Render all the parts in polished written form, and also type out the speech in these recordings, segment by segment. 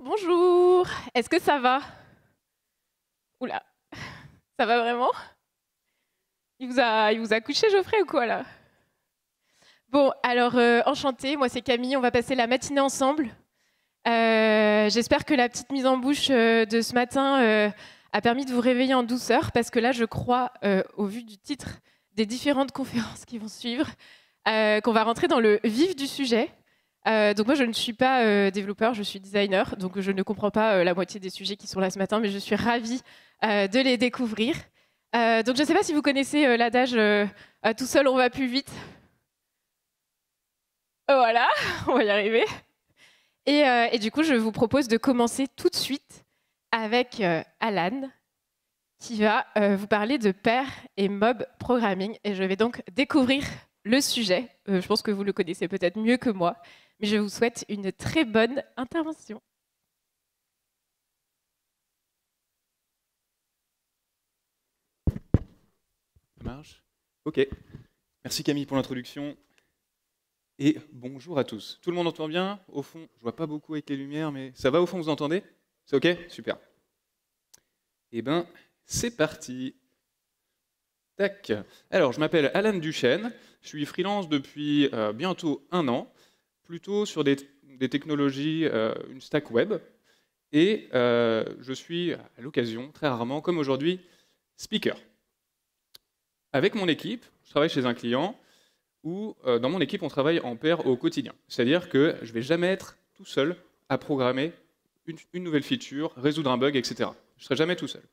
Bonjour, est-ce que ça va? Oula, ça va vraiment? Il vous a couché Geoffrey ou quoi là? Bon, alors enchantée, moi c'est Camille, on va passer la matinée ensemble. J'espère que la petite mise en bouche de ce matin a permis de vous réveiller en douceur, parce que là je crois, au vu du titre des différentes conférences qui vont suivre, qu'on va rentrer dans le vif du sujet. Donc moi je ne suis pas développeur, je suis designer, donc je ne comprends pas la moitié des sujets qui sont là ce matin, mais je suis ravie de les découvrir. Donc je ne sais pas si vous connaissez l'adage tout seul on va plus vite. Voilà, on va y arriver. Et du coup je vous propose de commencer tout de suite avec Alan, qui va vous parler de pair et mob programming, et je vais donc découvrir le sujet. Je pense que vous le connaissez peut-être mieux que moi, mais je vous souhaite une très bonne intervention. Ça marche? Ok. Merci Camille pour l'introduction. Et bonjour à tous. Tout le monde entend bien? Au fond, je vois pas beaucoup avec les lumières, mais ça va au fond, vous entendez? C'est ok? Super. Eh ben, c'est parti. Tac. Alors, je m'appelle Alan Duchesne. Je suis freelance depuis bientôt 1 an, plutôt sur des technologies, une stack web. Et je suis, à l'occasion, très rarement, comme aujourd'hui, speaker. Avec mon équipe, je travaille chez un client où, dans mon équipe, on travaille en pair au quotidien. C'est-à-dire que je ne vais jamais être tout seul à programmer une nouvelle feature, résoudre un bug, etc. Je ne serai jamais tout seul.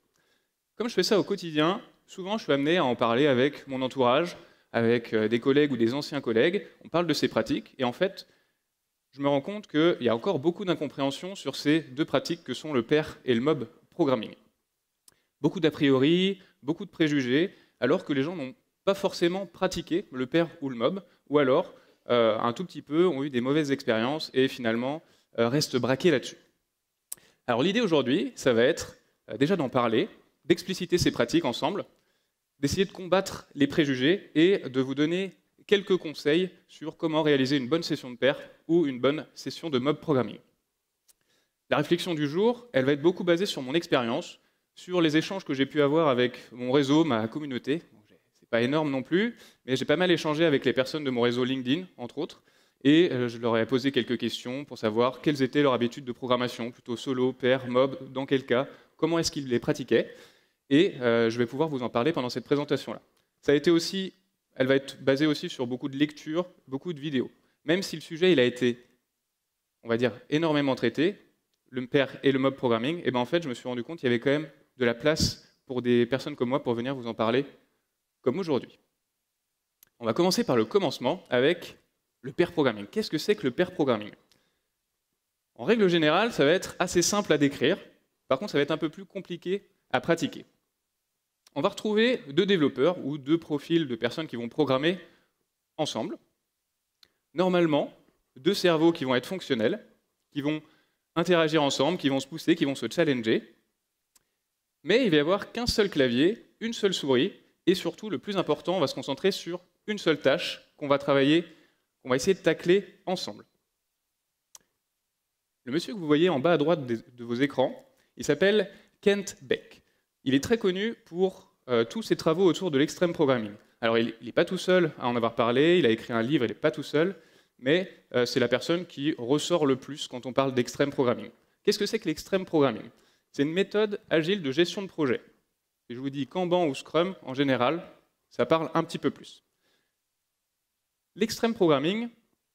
Comme je fais ça au quotidien, souvent je suis amené à en parler avec mon entourage, avec des collègues ou des anciens collègues. On parle de ces pratiques, et en fait, je me rends compte qu'il y a encore beaucoup d'incompréhension sur ces deux pratiques que sont le pair et le mob programming. Beaucoup d'a priori, beaucoup de préjugés, alors que les gens n'ont pas forcément pratiqué le pair ou le mob, ou alors, un tout petit peu, ont eu des mauvaises expériences et finalement restent braqués là-dessus. Alors l'idée aujourd'hui, ça va être déjà d'en parler, d'expliciter ces pratiques ensemble, d'essayer de combattre les préjugés et de vous donner quelques conseils sur comment réaliser une bonne session de pair ou une bonne session de mob programming. La réflexion du jour, elle va être beaucoup basée sur mon expérience, sur les échanges que j'ai pu avoir avec mon réseau, ma communauté. C'est pas énorme non plus, mais j'ai pas mal échangé avec les personnes de mon réseau LinkedIn, entre autres, et je leur ai posé quelques questions pour savoir quelles étaient leurs habitudes de programmation, plutôt solo, pair, mob, dans quel cas, comment est-ce qu'ils les pratiquaient, et je vais pouvoir vous en parler pendant cette présentation-là. Ça a été aussi, elle va être basée aussi sur beaucoup de lectures, beaucoup de vidéos. Même si le sujet il a été, on va dire, énormément traité, le pair et le mob programming, et ben en fait, je me suis rendu compte qu'il y avait quand même de la place pour des personnes comme moi pour venir vous en parler, comme aujourd'hui. On va commencer par le commencement avec le pair programming. Qu'est-ce que c'est que le pair programming? En règle générale, ça va être assez simple à décrire. Par contre, ça va être un peu plus compliqué à pratiquer. On va retrouver deux développeurs ou deux profils de personnes qui vont programmer ensemble. Normalement, deux cerveaux qui vont être fonctionnels, qui vont interagir ensemble, qui vont se pousser, qui vont se challenger. Mais il va y avoir qu'un seul clavier, une seule souris, et surtout, le plus important, on va se concentrer sur une seule tâche qu'on va travailler, qu'on va essayer de tacler ensemble. Le monsieur que vous voyez en bas à droite de vos écrans, il s'appelle Kent Beck. Il est très connu pour tous ses travaux autour de l'extreme programming. Alors, il n'est pas tout seul à en avoir parlé, il a écrit un livre, il n'est pas tout seul, mais c'est la personne qui ressort le plus quand on parle d'extreme programming. Qu'est-ce que c'est que l'extreme programming? C'est une méthode agile de gestion de projet. Et je vous dis Kanban ou Scrum, en général, ça parle un petit peu plus. L'extreme programming,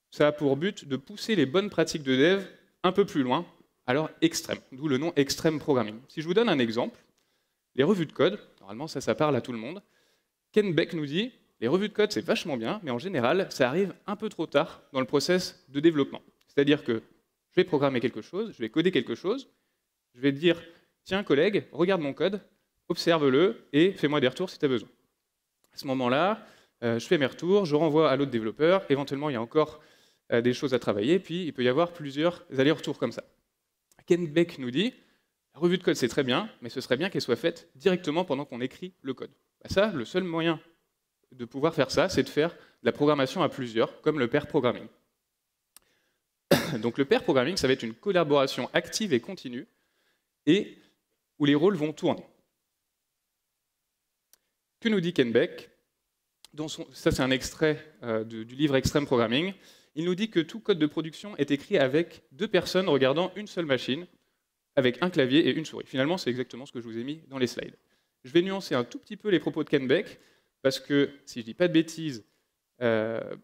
ça a pour but de pousser les bonnes pratiques de dev un peu plus loin, alors extrême, d'où le nom extreme programming. Si je vous donne un exemple, les revues de code, normalement ça parle à tout le monde, Ken Beck nous dit, les revues de code c'est vachement bien, mais en général ça arrive un peu trop tard dans le process de développement. C'est-à-dire que je vais programmer quelque chose, je vais coder quelque chose, je vais te dire, tiens collègue, regarde mon code, observe-le et fais-moi des retours si tu as besoin. À ce moment-là, je fais mes retours, je renvoie à l'autre développeur, éventuellement il y a encore des choses à travailler, puis il peut y avoir plusieurs allers-retours comme ça. Ken Beck nous dit, la revue de code c'est très bien, mais ce serait bien qu'elle soit faite directement pendant qu'on écrit le code. Ça, le seul moyen de pouvoir faire ça, c'est de faire de la programmation à plusieurs, comme le pair programming. Donc le pair programming, ça va être une collaboration active et continue, et où les rôles vont tourner. Que nous dit Ken Beck? Ça, c'est un extrait du livre Extreme Programming. Il nous dit que tout code de production est écrit avec 2 personnes regardant une seule machine, avec un clavier et une souris. Finalement, c'est exactement ce que je vous ai mis dans les slides. Je vais nuancer un tout petit peu les propos de Ken Beck, parce que, si je ne dis pas de bêtises,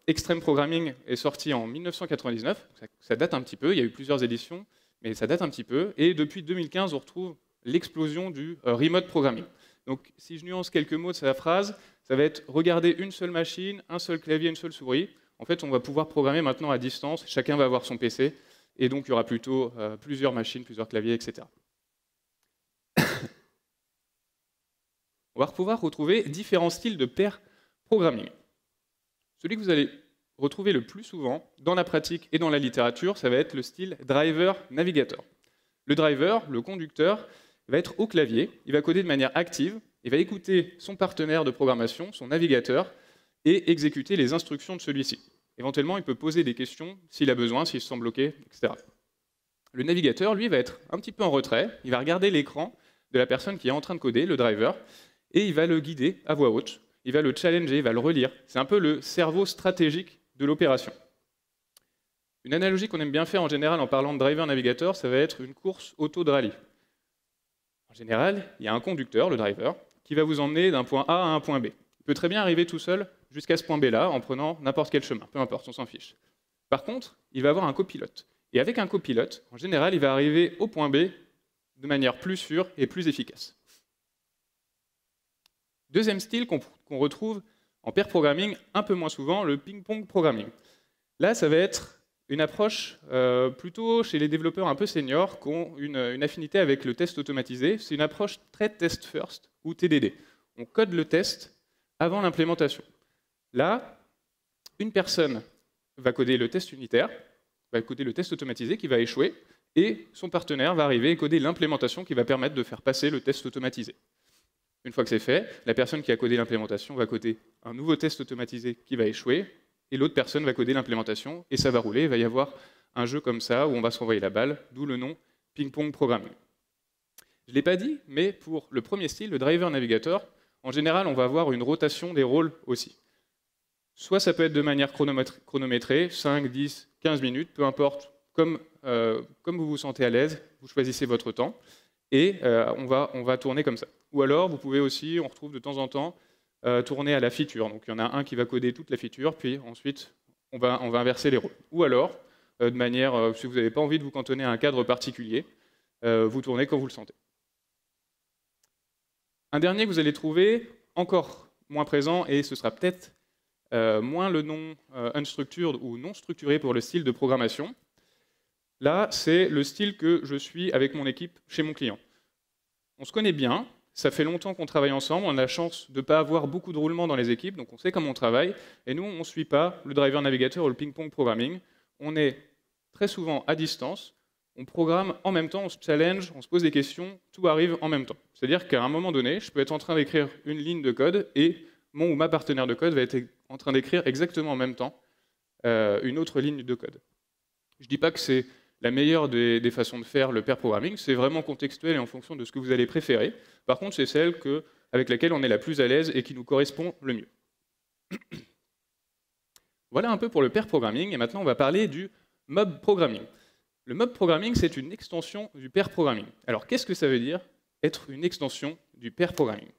Extreme Programming est sorti en 1999, ça date un petit peu, il y a eu plusieurs éditions, mais ça date un petit peu, et depuis 2015, on retrouve l'explosion du remote programming. Donc, si je nuance quelques mots de sa phrase, ça va être regarder une seule machine, un seul clavier, une seule souris. En fait, on va pouvoir programmer maintenant à distance, chacun va avoir son PC, et donc il y aura plutôt plusieurs machines, plusieurs claviers, etc. On va pouvoir retrouver différents styles de pair programming. Celui que vous allez retrouver le plus souvent dans la pratique et dans la littérature, ça va être le style driver-navigator. Le driver, le conducteur, va être au clavier, il va coder de manière active, il va écouter son partenaire de programmation, son navigateur, et exécuter les instructions de celui-ci. Éventuellement, il peut poser des questions s'il a besoin, s'il se sent bloqué, etc. Le navigateur, lui, va être un petit peu en retrait, il va regarder l'écran de la personne qui est en train de coder, le driver, et il va le guider à voix haute, il va le challenger, il va le relire. C'est un peu le cerveau stratégique de l'opération. Une analogie qu'on aime bien faire en général en parlant de driver-navigator, ça va être une course auto de rallye. En général, il y a un conducteur, le driver, qui va vous emmener d'un point A à un point B. Il peut très bien arriver tout seul jusqu'à ce point B-là en prenant n'importe quel chemin, peu importe, on s'en fiche. Par contre, il va avoir un copilote. Et avec un copilote, en général, il va arriver au point B de manière plus sûre et plus efficace. Deuxième style qu'on retrouve en pair programming un peu moins souvent, le ping-pong programming. Là, ça va être une approche plutôt chez les développeurs un peu seniors qui ont une affinité avec le test automatisé. C'est une approche très test first ou TDD. On code le test avant l'implémentation. Là, une personne va coder le test unitaire, va coder le test automatisé qui va échouer, et son partenaire va arriver et coder l'implémentation qui va permettre de faire passer le test automatisé. Une fois que c'est fait, la personne qui a codé l'implémentation va coder un nouveau test automatisé qui va échouer, et l'autre personne va coder l'implémentation, et ça va rouler, il va y avoir un jeu comme ça où on va se renvoyer la balle, d'où le nom ping-pong programming. Je ne l'ai pas dit, mais pour le premier style, le driver-navigator, en général, on va avoir une rotation des rôles aussi. Soit ça peut être de manière chronométrée, 5, 10, 15 minutes, peu importe, comme vous vous sentez à l'aise, vous choisissez votre temps, et on va tourner comme ça. Ou alors, vous pouvez aussi, on retrouve de temps en temps, tourner à la feature. Donc il y en a un qui va coder toute la feature, puis ensuite, on va inverser les rôles. Ou alors, de manière, si vous n'avez pas envie de vous cantonner à un cadre particulier, vous tournez quand vous le sentez. Un dernier que vous allez trouver, encore moins présent, et ce sera peut-être moins le nom unstructured ou non structuré pour le style de programmation. Là, c'est le style que je suis avec mon équipe chez mon client. On se connaît bien, ça fait longtemps qu'on travaille ensemble, on a la chance de ne pas avoir beaucoup de roulement dans les équipes, donc on sait comment on travaille, et nous, on ne suit pas le driver navigator ou le ping-pong programming. On est très souvent à distance, on programme en même temps, on se challenge, on se pose des questions, tout arrive en même temps. C'est-à-dire qu'à un moment donné, je peux être en train d'écrire une ligne de code, et mon ou ma partenaire de code va être en train d'écrire exactement en même temps une autre ligne de code. Je ne dis pas que c'est la meilleure des façons de faire le pair programming, c'est vraiment contextuel et en fonction de ce que vous allez préférer. Par contre, c'est celle avec laquelle on est la plus à l'aise et qui nous correspond le mieux. Voilà un peu pour le pair programming, et maintenant on va parler du mob programming. Le mob programming, c'est une extension du pair programming. Alors qu'est-ce que ça veut dire, être une extension du pair programming?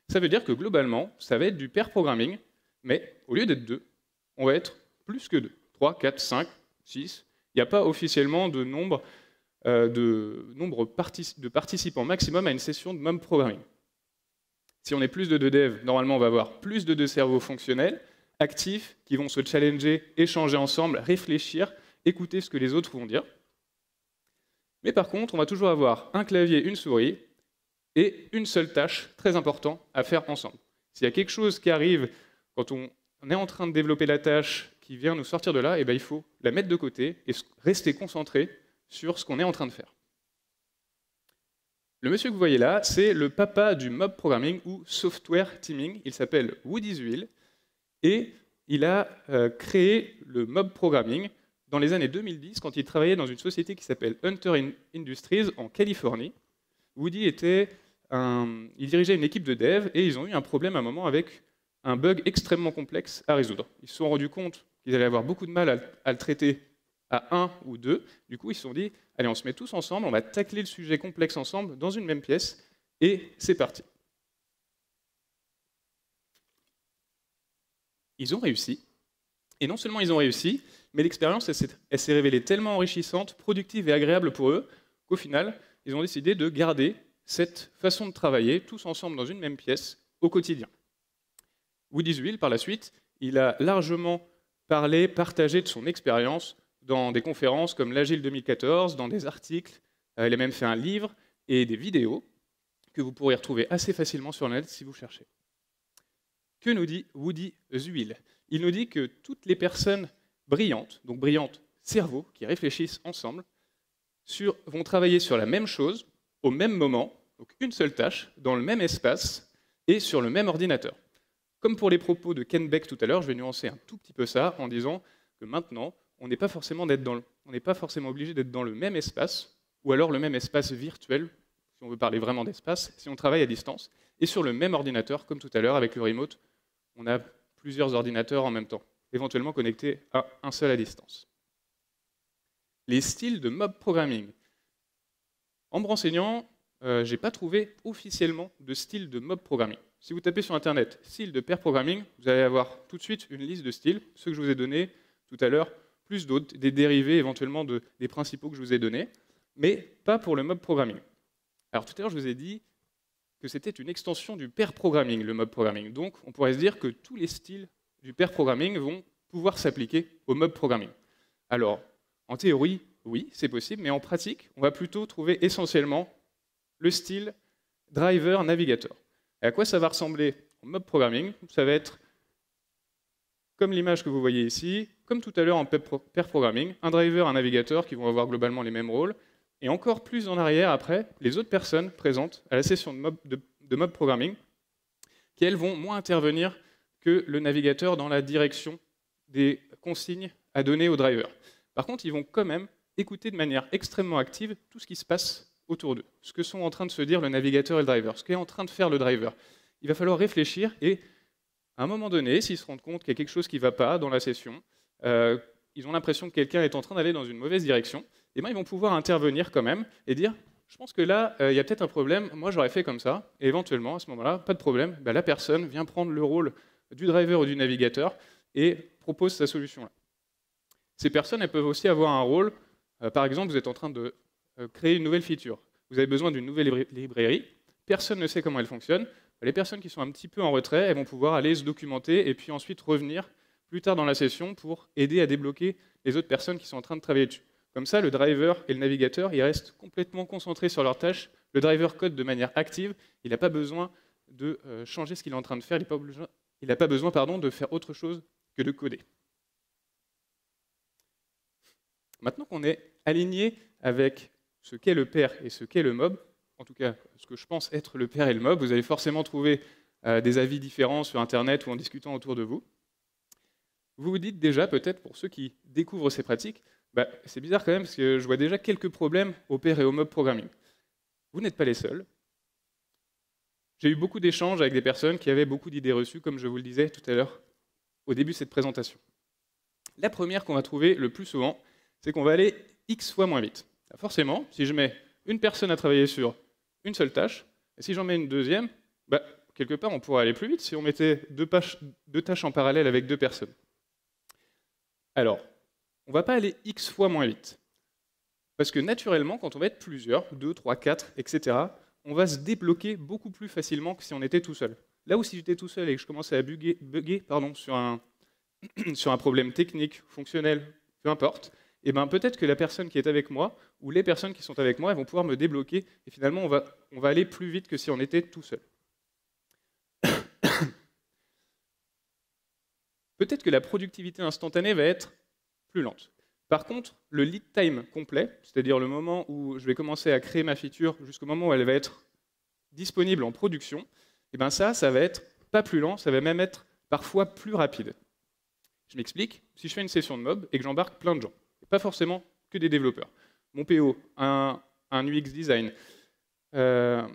Ça veut dire que globalement, ça va être du pair programming, mais au lieu d'être 2, on va être plus que 2. 3, 4, 5, 6. Il n'y a pas officiellement de nombre de participants maximum à une session de mob programming. Si on est plus de 2 devs, normalement on va avoir plus de 2 cerveaux fonctionnels, actifs, qui vont se challenger, échanger ensemble, réfléchir, écouter ce que les autres vont dire. Mais par contre, on va toujours avoir un clavier, une souris, et une seule tâche très importante à faire ensemble. S'il y a quelque chose qui arrive quand on est en train de développer la tâche qui vient nous sortir de là, et bien, il faut la mettre de côté et rester concentré sur ce qu'on est en train de faire. Le monsieur que vous voyez là, c'est le papa du mob programming ou software teaming. Il s'appelle Woody Zuill et il a créé le mob programming dans les années 2010, quand il travaillait dans une société qui s'appelle Hunter Industries en Californie. Woody il dirigeait une équipe de dev et ils ont eu un problème à un moment avec un bug extrêmement complexe à résoudre. Ils se sont rendus compte qu'ils allaient avoir beaucoup de mal à le traiter à un ou deux. Du coup, ils se sont dit, allez, on se met tous ensemble, on va tacler le sujet complexe ensemble dans une même pièce, et c'est parti. Ils ont réussi, et non seulement ils ont réussi, mais l'expérience, elle s'est révélée tellement enrichissante, productive et agréable pour eux, qu'au final, ils ont décidé de garder cette façon de travailler, tous ensemble dans une même pièce, au quotidien. Woody Zuill, par la suite, il a largement parlé, partagé de son expérience dans des conférences comme l'Agile 2014, dans des articles, il a même fait un livre et des vidéos que vous pourrez retrouver assez facilement sur le net si vous cherchez. Que nous dit Woody Zuill? Il nous dit que toutes les personnes brillantes, donc brillantes cerveaux, qui réfléchissent ensemble, vont travailler sur la même chose, au même moment, donc une seule tâche, dans le même espace et sur le même ordinateur. Comme pour les propos de Ken Beck tout à l'heure, je vais nuancer un tout petit peu ça en disant que maintenant, on n'est pas forcément obligé d'être dans le même espace, ou alors le même espace virtuel, si on veut parler vraiment d'espace, si on travaille à distance, et sur le même ordinateur, comme tout à l'heure avec le remote, on a plusieurs ordinateurs en même temps, éventuellement connectés à un seul à distance. Les styles de mob programming. En me renseignant, je n'ai pas trouvé officiellement de style de mob programming. Si vous tapez sur Internet « style de pair programming », vous allez avoir tout de suite une liste de styles, ceux que je vous ai donnés tout à l'heure, plus d'autres, des dérivés éventuellement des principaux que je vous ai donnés, mais pas pour le mob programming. Alors tout à l'heure, je vous ai dit que c'était une extension du pair programming, le mob programming. Donc on pourrait se dire que tous les styles du pair programming vont pouvoir s'appliquer au mob programming. Alors, en théorie, oui, c'est possible, mais en pratique, on va plutôt trouver essentiellement le style driver navigator. Et à quoi ça va ressembler en mob programming? Ça va être comme l'image que vous voyez ici, comme tout à l'heure en pair programming, un driver, un navigateur qui vont avoir globalement les mêmes rôles, et encore plus en arrière après, les autres personnes présentes à la session de mob programming, qui elles vont moins intervenir que le navigateur dans la direction des consignes à donner au driver. Par contre, ils vont quand même écouter de manière extrêmement active tout ce qui se passe autour d'eux, ce que sont en train de se dire le navigateur et le driver, ce qu'est en train de faire le driver. Il va falloir réfléchir et, à un moment donné, s'ils se rendent compte qu'il y a quelque chose qui ne va pas dans la session, ils ont l'impression que quelqu'un est en train d'aller dans une mauvaise direction, et bien ils vont pouvoir intervenir quand même et dire « je pense que là, il y a peut-être un problème, moi j'aurais fait comme ça », et éventuellement, à ce moment-là, pas de problème, ben, la personne vient prendre le rôle du driver ou du navigateur et propose sa solution là. Ces personnes, elles peuvent aussi avoir un rôle, par exemple, vous êtes en train de créer une nouvelle feature. Vous avez besoin d'une nouvelle librairie, personne ne sait comment elle fonctionne. Les personnes qui sont un petit peu en retrait, elles vont pouvoir aller se documenter et puis ensuite revenir plus tard dans la session pour aider à débloquer les autres personnes qui sont en train de travailler dessus. Comme ça, le driver et le navigateur, ils restent complètement concentrés sur leur tâche. Le driver code de manière active, il n'a pas besoin de changer ce qu'il est en train de faire, il n'a pas besoin de faire autre chose que de coder. Maintenant qu'on est aligné avec ce qu'est le pair et ce qu'est le mob, en tout cas ce que je pense être le pair et le mob, vous allez forcément trouver des avis différents sur Internet ou en discutant autour de vous. Vous vous dites déjà, peut-être pour ceux qui découvrent ces pratiques, c'est bizarre quand même parce que je vois déjà quelques problèmes au pair et au mob programming. Vous n'êtes pas les seuls. J'ai eu beaucoup d'échanges avec des personnes qui avaient beaucoup d'idées reçues, comme je vous le disais tout à l'heure au début de cette présentation. La première qu'on va trouver le plus souvent, c'est qu'on va aller X fois moins vite. Forcément, si je mets une personne à travailler sur une seule tâche, et si j'en mets une deuxième, quelque part on pourrait aller plus vite si on mettait deux tâches en parallèle avec deux personnes. Alors, on ne va pas aller X fois moins vite. Parce que naturellement, quand on va être plusieurs, 2, 3, 4, etc., on va se débloquer beaucoup plus facilement que si on était tout seul. Là où si j'étais tout seul et que je commençais à bugger sur un problème technique, fonctionnel, peu importe, et peut-être que la personne qui est avec moi, ou les personnes qui sont avec moi, elles vont pouvoir me débloquer, et finalement on va aller plus vite que si on était tout seul. Peut-être que la productivité instantanée va être plus lente. Par contre, le lead time complet, c'est-à-dire le moment où je vais commencer à créer ma feature jusqu'au moment où elle va être disponible en production, et ça va être pas plus lent, ça va même être parfois plus rapide. Je m'explique, si je fais une session de mob et que j'embarque plein de gens, pas forcément que des développeurs. Mon PO, un UX designer, deux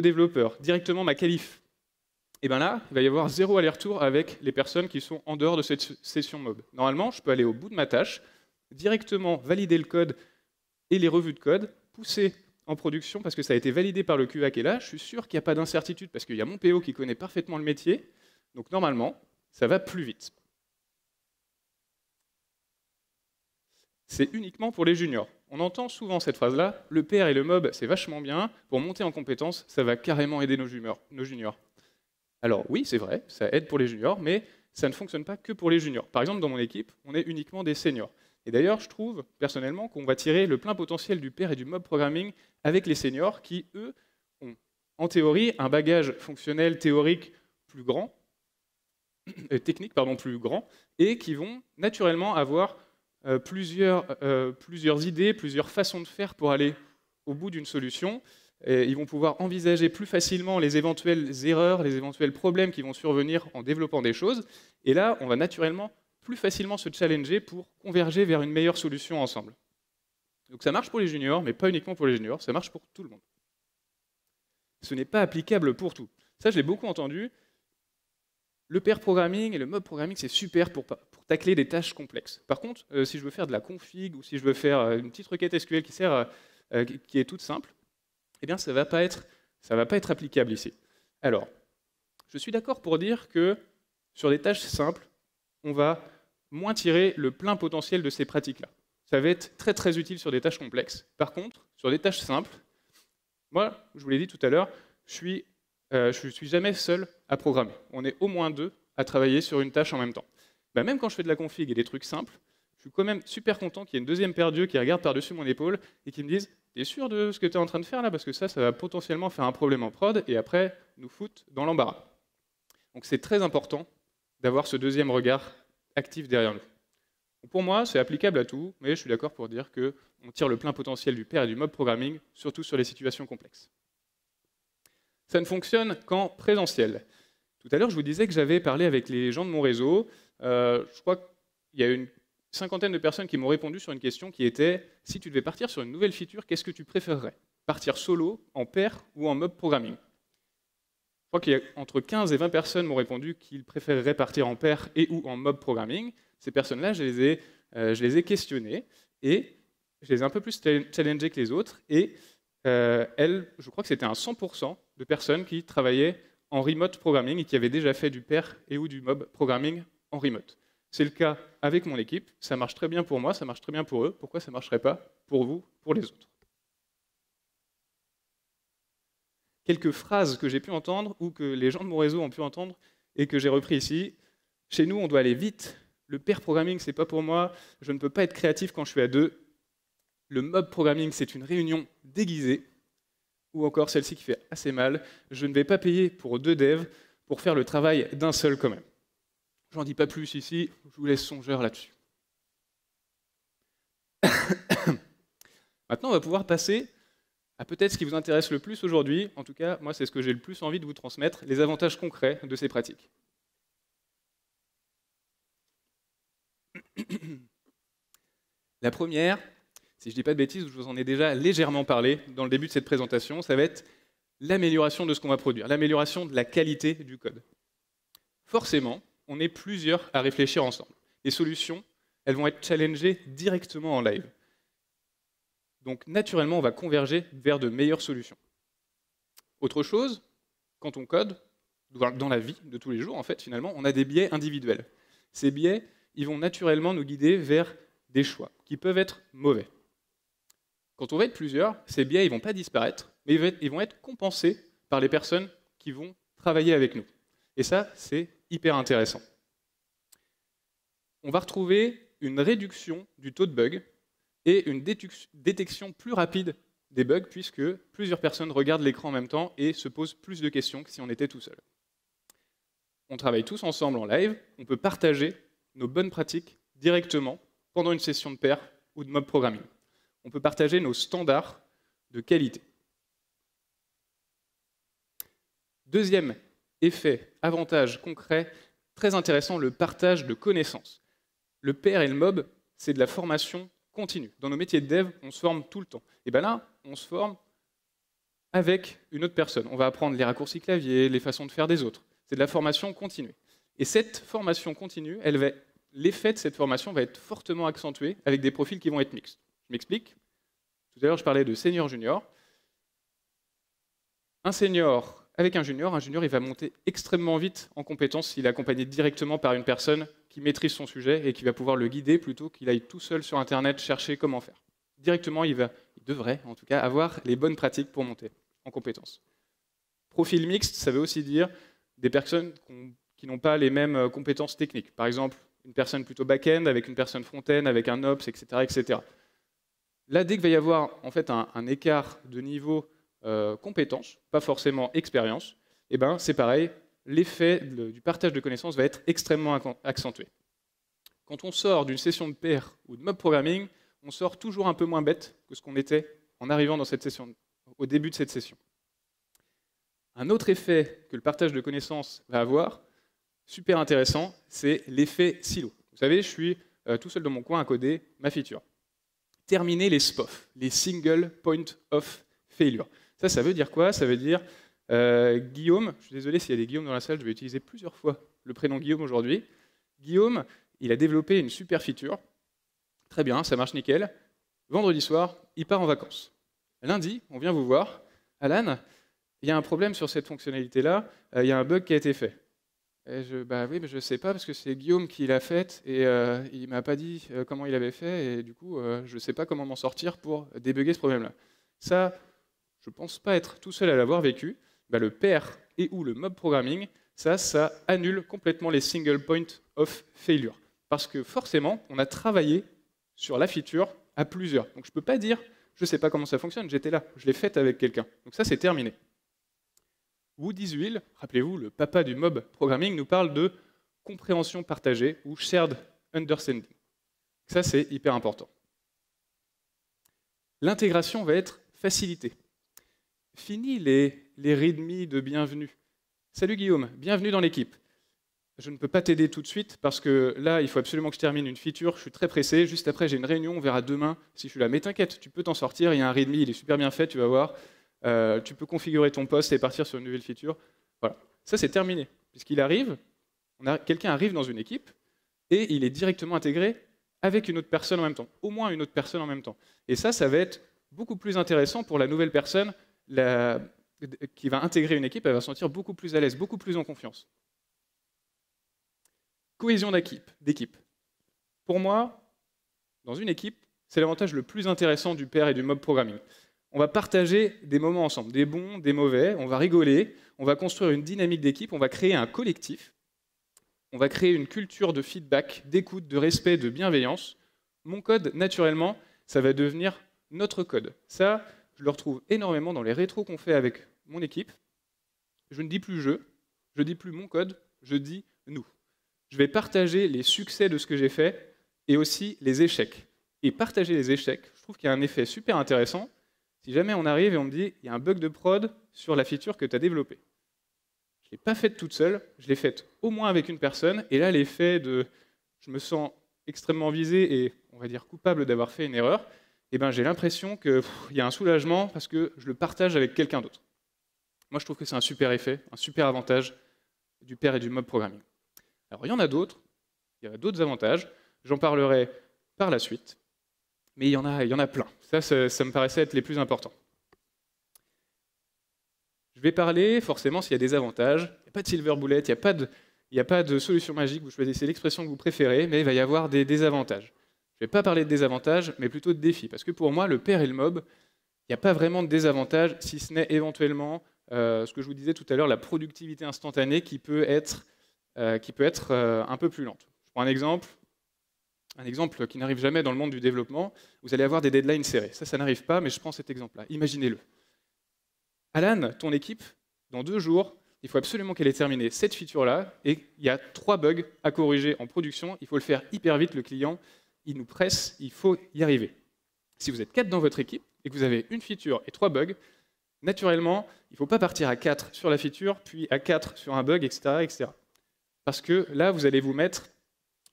développeurs, directement ma qualif. Et bien là, il va y avoir 0 aller-retour avec les personnes qui sont en dehors de cette session mob. Normalement, je peux aller au bout de ma tâche, directement valider le code et les revues de code, pousser en production parce que ça a été validé par le QA qui est là. Je suis sûr qu'il n'y a pas d'incertitude parce qu'il y a mon PO qui connaît parfaitement le métier. Donc normalement, ça va plus vite. C'est uniquement pour les juniors. On entend souvent cette phrase-là, le PR et le mob, c'est vachement bien, pour monter en compétences, ça va carrément aider nos juniors. Alors oui, c'est vrai, ça aide pour les juniors, mais ça ne fonctionne pas que pour les juniors. Par exemple, dans mon équipe, on est uniquement des seniors. Et d'ailleurs, je trouve personnellement qu'on va tirer le plein potentiel du pair et du mob programming avec les seniors qui, eux, ont en théorie un bagage fonctionnel théorique plus grand, technique plus grand, et qui vont naturellement avoir plusieurs idées, plusieurs façons de faire pour aller au bout d'une solution. Et ils vont pouvoir envisager plus facilement les éventuelles erreurs, les éventuels problèmes qui vont survenir en développant des choses. Et là, on va naturellement plus facilement se challenger pour converger vers une meilleure solution ensemble. Donc ça marche pour les juniors, mais pas uniquement pour les juniors, ça marche pour tout le monde. Ce n'est pas applicable pour tout. Ça, je l'ai beaucoup entendu. Le pair programming et le mob programming, c'est super pour tacler des tâches complexes. Par contre, si je veux faire de la config ou si je veux faire une petite requête SQL qui est toute simple, eh bien, ça ne va pas être applicable ici. Alors, je suis d'accord pour dire que sur des tâches simples, on va moins tirer le plein potentiel de ces pratiques-là. Ça va être très très utile sur des tâches complexes. Par contre, sur des tâches simples, moi, je vous l'ai dit tout à l'heure, je suis jamais seul à programmer. On est au moins 2 à travailler sur une tâche en même temps. Ben, même quand je fais de la config et des trucs simples, je suis quand même super content qu'il y ait une deuxième paire d'yeux qui regarde par-dessus mon épaule et qui me dise « T'es sûr de ce que tu es en train de faire là? Parce que ça va potentiellement faire un problème en prod et après nous foutre dans l'embarras. » Donc c'est très important d'avoir ce deuxième regard actif derrière nous. Donc pour moi, c'est applicable à tout, mais je suis d'accord pour dire qu'on tire le plein potentiel du pair et du mob programming, surtout sur les situations complexes. Ça ne fonctionne qu'en présentiel. Tout à l'heure, je vous disais que j'avais parlé avec les gens de mon réseau. Je crois qu'il y a une cinquantaine de personnes qui m'ont répondu sur une question qui était « Si tu devais partir sur une nouvelle feature, qu'est-ce que tu préférerais? Partir solo, en pair ou en mob programming ?» Je crois qu'il y a entre 15 et 20 personnes m'ont répondu qu'ils préféreraient partir en pair et ou en mob programming. Ces personnes-là, je les ai questionnées et je les ai un peu plus challengées que les autres. Et elles, je crois que c'était un 100% de personnes qui travaillaient en remote programming et qui avaient déjà fait du pair et ou du mob programming en remote. C'est le cas avec mon équipe, ça marche très bien pour moi, ça marche très bien pour eux. Pourquoi ça ne marcherait pas pour vous, pour les autres? Quelques phrases que j'ai pu entendre ou que les gens de mon réseau ont pu entendre et que j'ai repris ici. Chez nous, on doit aller vite. Le pair programming, c'est pas pour moi. Je ne peux pas être créatif quand je suis à 2. Le mob programming, c'est une réunion déguisée. Ou encore celle-ci qui fait assez mal. Je ne vais pas payer pour 2 devs pour faire le travail d'un seul quand même. J'en dis pas plus ici, je vous laisse songeur là-dessus. Maintenant, on va pouvoir passer à peut-être ce qui vous intéresse le plus aujourd'hui. En tout cas, moi, c'est ce que j'ai le plus envie de vous transmettre, les avantages concrets de ces pratiques. La première, si je ne dis pas de bêtises, je vous en ai déjà légèrement parlé dans le début de cette présentation, ça va être l'amélioration de ce qu'on va produire, l'amélioration de la qualité du code. Forcément, on est plusieurs à réfléchir ensemble. Les solutions, elles vont être challengées directement en live. Donc naturellement, on va converger vers de meilleures solutions. Autre chose, quand on code, dans la vie de tous les jours, en fait, finalement, on a des biais individuels. Ces biais, ils vont naturellement nous guider vers des choix qui peuvent être mauvais. Quand on va être plusieurs, ces biais ils vont pas disparaître, mais ils vont être compensés par les personnes qui vont travailler avec nous. Et ça, c'est hyper intéressant. On va retrouver une réduction du taux de bugs et une détection plus rapide des bugs, puisque plusieurs personnes regardent l'écran en même temps et se posent plus de questions que si on était tout seul. On travaille tous ensemble en live, on peut partager nos bonnes pratiques directement pendant une session de pair ou de mob programming. On peut partager nos standards de qualité. Deuxième effet, avantage concret, très intéressant, le partage de connaissances. Le pair et le mob c'est de la formation continue. Dans nos métiers de dev, on se forme tout le temps. Et bien là, on se forme avec une autre personne. On va apprendre les raccourcis clavier, les façons de faire des autres. C'est de la formation continue. Et cette formation continue, l'effet de cette formation va être fortement accentué avec des profils qui vont être mixtes. Je m'explique. Tout à l'heure, je parlais de senior-junior. Un senior avec un junior, il va monter extrêmement vite en compétences s'il est accompagné directement par une personne qui maîtrise son sujet et qui va pouvoir le guider plutôt qu'il aille tout seul sur Internet chercher comment faire. Directement, il devrait en tout cas avoir les bonnes pratiques pour monter en compétences. Profil mixte, ça veut aussi dire des personnes qui n'ont pas les mêmes compétences techniques. Par exemple, une personne plutôt back-end avec une personne front-end, avec un ops, etc., etc. Là, dès qu'il va y avoir en fait un écart de niveau compétences, pas forcément expérience, et ben c'est pareil, l'effet du partage de connaissances va être extrêmement accentué. Quand on sort d'une session de pair ou de mob programming, on sort toujours un peu moins bête que ce qu'on était en arrivant dans cette session, au début de cette session. Un autre effet que le partage de connaissances va avoir, super intéressant, c'est l'effet silo. Vous savez, je suis tout seul dans mon coin à coder ma feature. Terminer les SPOF, les Single Point of Failure. Ça veut dire quoi? Ça veut dire Guillaume, je suis désolé s'il y a des Guillaume dans la salle, je vais utiliser plusieurs fois le prénom Guillaume aujourd'hui. Guillaume, il a développé une super feature. Très bien, ça marche nickel. Vendredi soir, il part en vacances. Lundi, on vient vous voir. Alan, il y a un problème sur cette fonctionnalité-là, il y a un bug qui a été fait. Et oui, mais je ne sais pas parce que c'est Guillaume qui l'a fait et il ne m'a pas dit comment il avait fait et du coup, je ne sais pas comment m'en sortir pour débugger ce problème-là. Ça, je ne pense pas être tout seul à l'avoir vécu. Le pair et ou le mob programming, ça annule complètement les single point of failure. Parce que forcément, on a travaillé sur la feature à plusieurs. Donc je ne peux pas dire, je ne sais pas comment ça fonctionne, j'étais là, je l'ai faite avec quelqu'un. Donc ça, c'est terminé. Wood Iswell, rappelez-vous, le papa du mob programming, nous parle de compréhension partagée ou shared understanding. Ça, c'est hyper important. L'intégration va être facilitée. Fini les readme de bienvenue. Salut Guillaume, bienvenue dans l'équipe. Je ne peux pas t'aider tout de suite parce que là, il faut absolument que je termine une feature, je suis très pressé, juste après j'ai une réunion, on verra demain si je suis là. Mais t'inquiète, tu peux t'en sortir, il y a un readme, il est super bien fait, tu vas voir. Tu peux configurer ton poste et partir sur une nouvelle feature. Voilà, ça c'est terminé. Puisqu'il arrive, quelqu'un arrive dans une équipe et il est directement intégré avec une autre personne en même temps, au moins une autre personne en même temps. Et ça va être beaucoup plus intéressant pour la nouvelle personne qui va intégrer une équipe, elle va se sentir beaucoup plus à l'aise, beaucoup plus en confiance. Cohésion d'équipe. Pour moi, dans une équipe, c'est l'avantage le plus intéressant du pair et du mob programming. On va partager des moments ensemble, des bons, des mauvais, on va rigoler, on va construire une dynamique d'équipe, on va créer un collectif, on va créer une culture de feedback, d'écoute, de respect, de bienveillance. Mon code, naturellement, ça va devenir notre code. Ça, je le retrouve énormément dans les rétros qu'on fait avec mon équipe. Je ne dis plus je dis plus mon code, je dis nous. Je vais partager les succès de ce que j'ai fait et aussi les échecs. Et partager les échecs, je trouve qu'il y a un effet super intéressant. Si jamais on arrive et on me dit il y a un bug de prod sur la feature que tu as développée. Je ne l'ai pas faite toute seule, je l'ai faite au moins avec une personne. Et là, l'effet de je me sens extrêmement visé et on va dire coupable d'avoir fait une erreur, j'ai l'impression qu'il y a un soulagement parce que je le partage avec quelqu'un d'autre. Moi, je trouve que c'est un super effet, un super avantage du pair et du mob programming. Alors, il y en a d'autres avantages, j'en parlerai par la suite, mais il y en a plein. Ça me paraissait être les plus importants. Je vais parler, forcément, s'il y a des avantages. Il n'y a pas de silver bullet, il n'y a pas de solution magique, vous choisissez l'expression que vous préférez, mais il va y avoir des désavantages. Je ne vais pas parler de désavantages, mais plutôt de défis. Parce que pour moi, le pair et le mob, il n'y a pas vraiment de désavantages, si ce n'est éventuellement, ce que je vous disais tout à l'heure, la productivité instantanée qui peut être un peu plus lente. Je prends un exemple qui n'arrive jamais dans le monde du développement. Vous allez avoir des deadlines serrées. Ça n'arrive pas, mais je prends cet exemple-là. Imaginez-le. Alan, ton équipe, dans 2 jours, il faut absolument qu'elle ait terminé cette feature-là, et il y a 3 bugs à corriger en production. Il faut le faire hyper vite, le client, il nous presse, il faut y arriver. Si vous êtes 4 dans votre équipe, et que vous avez une feature et 3 bugs, naturellement, il ne faut pas partir à 4 sur la feature, puis à 4 sur un bug, etc., etc. Parce que là, vous allez vous mettre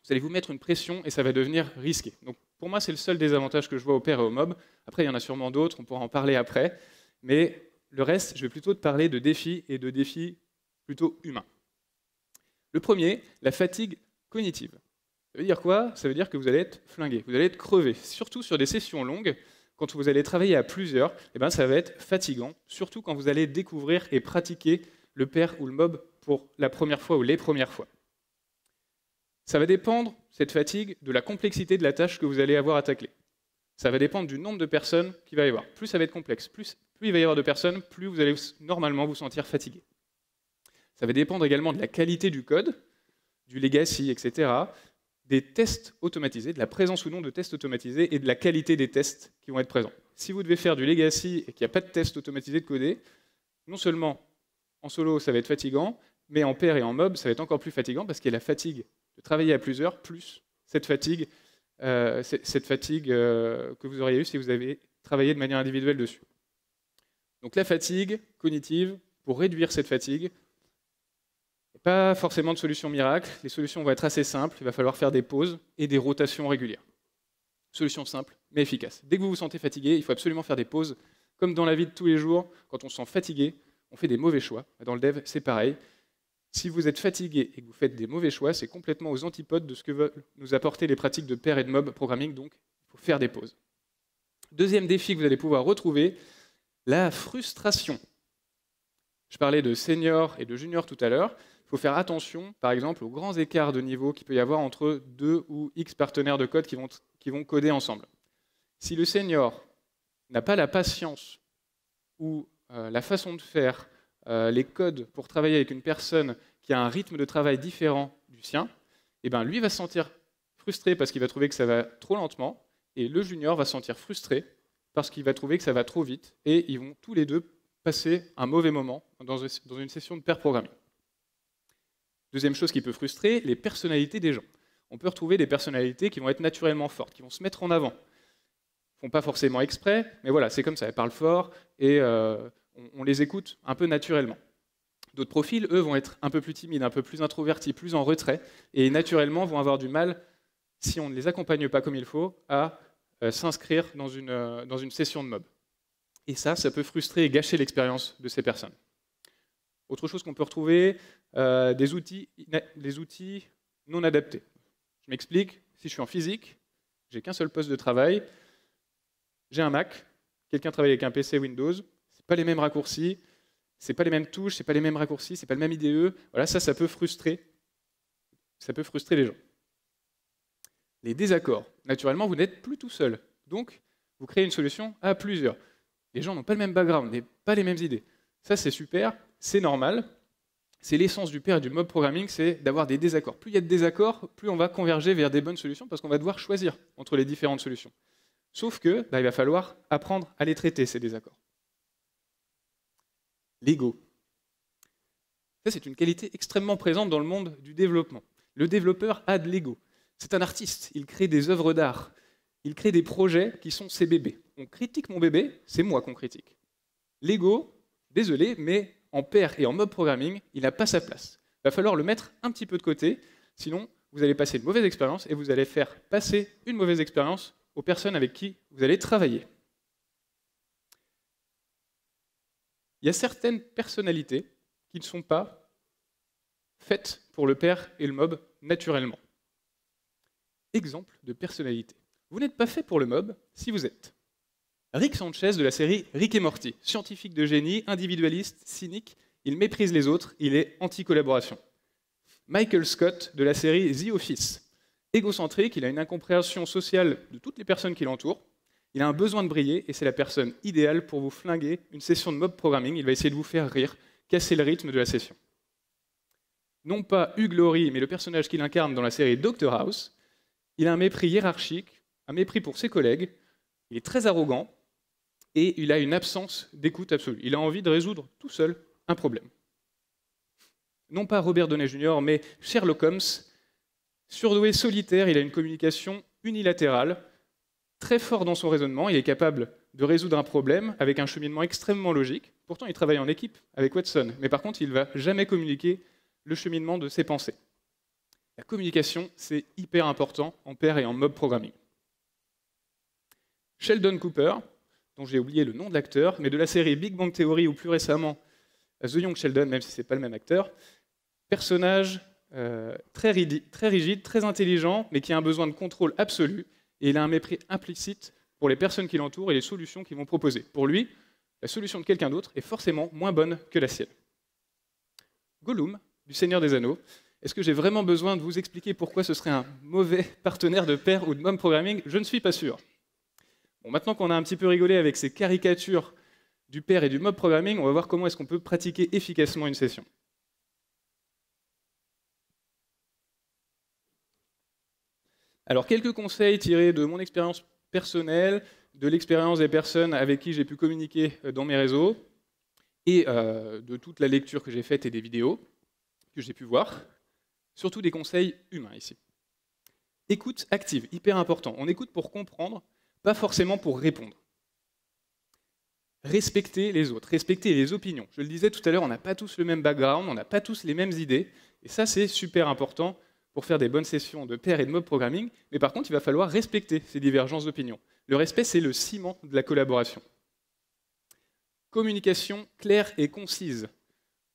vous allez vous mettre une pression et ça va devenir risqué. Donc pour moi, c'est le seul désavantage que je vois au pair et au mob. Après, il y en a sûrement d'autres, on pourra en parler après. Mais le reste, je vais plutôt te parler de défis et de défis plutôt humains. Le premier, la fatigue cognitive. Ça veut dire quoi? Ça veut dire que vous allez être flingué, vous allez être crevé. Surtout sur des sessions longues, quand vous allez travailler à plusieurs, eh ben, ça va être fatigant, surtout quand vous allez découvrir et pratiquer le pair ou le mob pour la première fois ou les premières fois. Ça va dépendre, cette fatigue, de la complexité de la tâche que vous allez avoir à tacler. Ça va dépendre du nombre de personnes qu'il va y avoir. Plus ça va être complexe, plus il va y avoir de personnes, plus vous allez normalement vous sentir fatigué. Ça va dépendre également de la qualité du code, du legacy, etc., des tests automatisés, de la présence ou non de tests automatisés et de la qualité des tests qui vont être présents. Si vous devez faire du legacy et qu'il n'y a pas de test automatisé de codé, non seulement en solo ça va être fatigant, mais en pair et en mob ça va être encore plus fatigant parce qu'il y a la fatigue de travailler à plusieurs, plus cette fatigue que vous auriez eue si vous avez travaillé de manière individuelle dessus. Donc la fatigue cognitive, pour réduire cette fatigue, pas forcément de solution miracle, les solutions vont être assez simples, il va falloir faire des pauses et des rotations régulières. Solution simple, mais efficace. Dès que vous vous sentez fatigué, il faut absolument faire des pauses. Comme dans la vie de tous les jours, quand on se sent fatigué, on fait des mauvais choix. Dans le dev, c'est pareil. Si vous êtes fatigué et que vous faites des mauvais choix, c'est complètement aux antipodes de ce que veulent nous apporter les pratiques de pair et de mob programming, donc il faut faire des pauses. Deuxième défi que vous allez pouvoir retrouver, la frustration. Je parlais de senior et de junior tout à l'heure. Il faut faire attention, par exemple, aux grands écarts de niveau qu'il peut y avoir entre 2 ou X partenaires de code qui vont coder ensemble. Si le senior n'a pas la patience ou la façon de faire les codes pour travailler avec une personne qui a un rythme de travail différent du sien, eh ben lui va se sentir frustré parce qu'il va trouver que ça va trop lentement, et le junior va se sentir frustré parce qu'il va trouver que ça va trop vite, et ils vont tous les deux passer un mauvais moment dans une session de pair programming. Deuxième chose qui peut frustrer, les personnalités des gens. On peut retrouver des personnalités qui vont être naturellement fortes, qui vont se mettre en avant. Ils ne font pas forcément exprès, mais voilà, c'est comme ça, elles parlent fort et on les écoute un peu naturellement. D'autres profils, eux, vont être un peu plus timides, un peu plus introvertis, plus en retrait, et naturellement vont avoir du mal, si on ne les accompagne pas comme il faut, à s'inscrire dans une session de mob. Et ça peut frustrer et gâcher l'expérience de ces personnes. Autre chose qu'on peut retrouver, des outils non adaptés. Je m'explique, si je suis en physique, j'ai qu'un seul poste de travail, j'ai un Mac, quelqu'un travaille avec un PC Windows, c'est pas les mêmes raccourcis, c'est pas les mêmes touches, c'est pas les mêmes raccourcis, c'est pas le même IDE. Voilà, ça peut frustrer les gens. Les désaccords. Naturellement, vous n'êtes plus tout seul. Donc, vous créez une solution à plusieurs. Les gens n'ont pas le même background, pas les mêmes idées. Ça, c'est super, c'est normal. C'est l'essence du pair et du mob programming, c'est d'avoir des désaccords. Plus il y a de désaccords, plus on va converger vers des bonnes solutions parce qu'on va devoir choisir entre les différentes solutions. Sauf que, il va falloir apprendre à les traiter, ces désaccords. L'ego. Ça, c'est une qualité extrêmement présente dans le monde du développement. Le développeur a de l'ego. C'est un artiste, il crée des œuvres d'art, il crée des projets qui sont ses bébés. On critique mon bébé, c'est moi qu'on critique. L'ego, désolé, mais en pair et en mob programming, il n'a pas sa place. Il va falloir le mettre un petit peu de côté, sinon vous allez passer une mauvaise expérience et vous allez faire passer une mauvaise expérience aux personnes avec qui vous allez travailler. Il y a certaines personnalités qui ne sont pas faites pour le pair et le mob naturellement. Exemple de personnalité. Vous n'êtes pas fait pour le mob si vous êtes Rick Sanchez de la série Rick et Morty, scientifique de génie, individualiste, cynique, il méprise les autres, il est anti-collaboration. Michael Scott de la série The Office, égocentrique, il a une incompréhension sociale de toutes les personnes qui l'entourent, il a un besoin de briller et c'est la personne idéale pour vous flinguer une session de mob programming, il va essayer de vous faire rire, casser le rythme de la session. Non pas Hugh Laurie, mais le personnage qu'il incarne dans la série Dr House, il a un mépris hiérarchique, un mépris pour ses collègues, il est très arrogant, et il a une absence d'écoute absolue. Il a envie de résoudre tout seul un problème. Non pas Robert Downey Jr., mais Sherlock Holmes, surdoué solitaire, il a une communication unilatérale, très fort dans son raisonnement, il est capable de résoudre un problème avec un cheminement extrêmement logique. Pourtant, il travaille en équipe avec Watson, mais par contre, il ne va jamais communiquer le cheminement de ses pensées. La communication, c'est hyper important en pair et en mob programming. Sheldon Cooper, dont j'ai oublié le nom de l'acteur, mais de la série Big Bang Theory ou plus récemment The Young Sheldon, même si ce n'est pas le même acteur, personnage très rigide, très intelligent, mais qui a un besoin de contrôle absolu, et il a un mépris implicite pour les personnes qui l'entourent et les solutions qu'ils vont proposer. Pour lui, la solution de quelqu'un d'autre est forcément moins bonne que la sienne. Gollum, du Seigneur des Anneaux, est-ce que j'ai vraiment besoin de vous expliquer pourquoi ce serait un mauvais partenaire de pair ou de mob programming? Je ne suis pas sûr. Bon, maintenant qu'on a un petit peu rigolé avec ces caricatures du pair et du mob programming, on va voir comment est-ce qu'on peut pratiquer efficacement une session. Alors, quelques conseils tirés de mon expérience personnelle, de l'expérience des personnes avec qui j'ai pu communiquer dans mes réseaux, et de toute la lecture que j'ai faite et des vidéos que j'ai pu voir. Surtout des conseils humains ici. Écoute active, hyper important. On écoute pour comprendre, pas forcément pour répondre. Respecter les autres, respecter les opinions. Je le disais tout à l'heure, on n'a pas tous le même background, on n'a pas tous les mêmes idées, et ça c'est super important pour faire des bonnes sessions de pair et de mob programming, mais par contre il va falloir respecter ces divergences d'opinions. Le respect c'est le ciment de la collaboration. Communication claire et concise.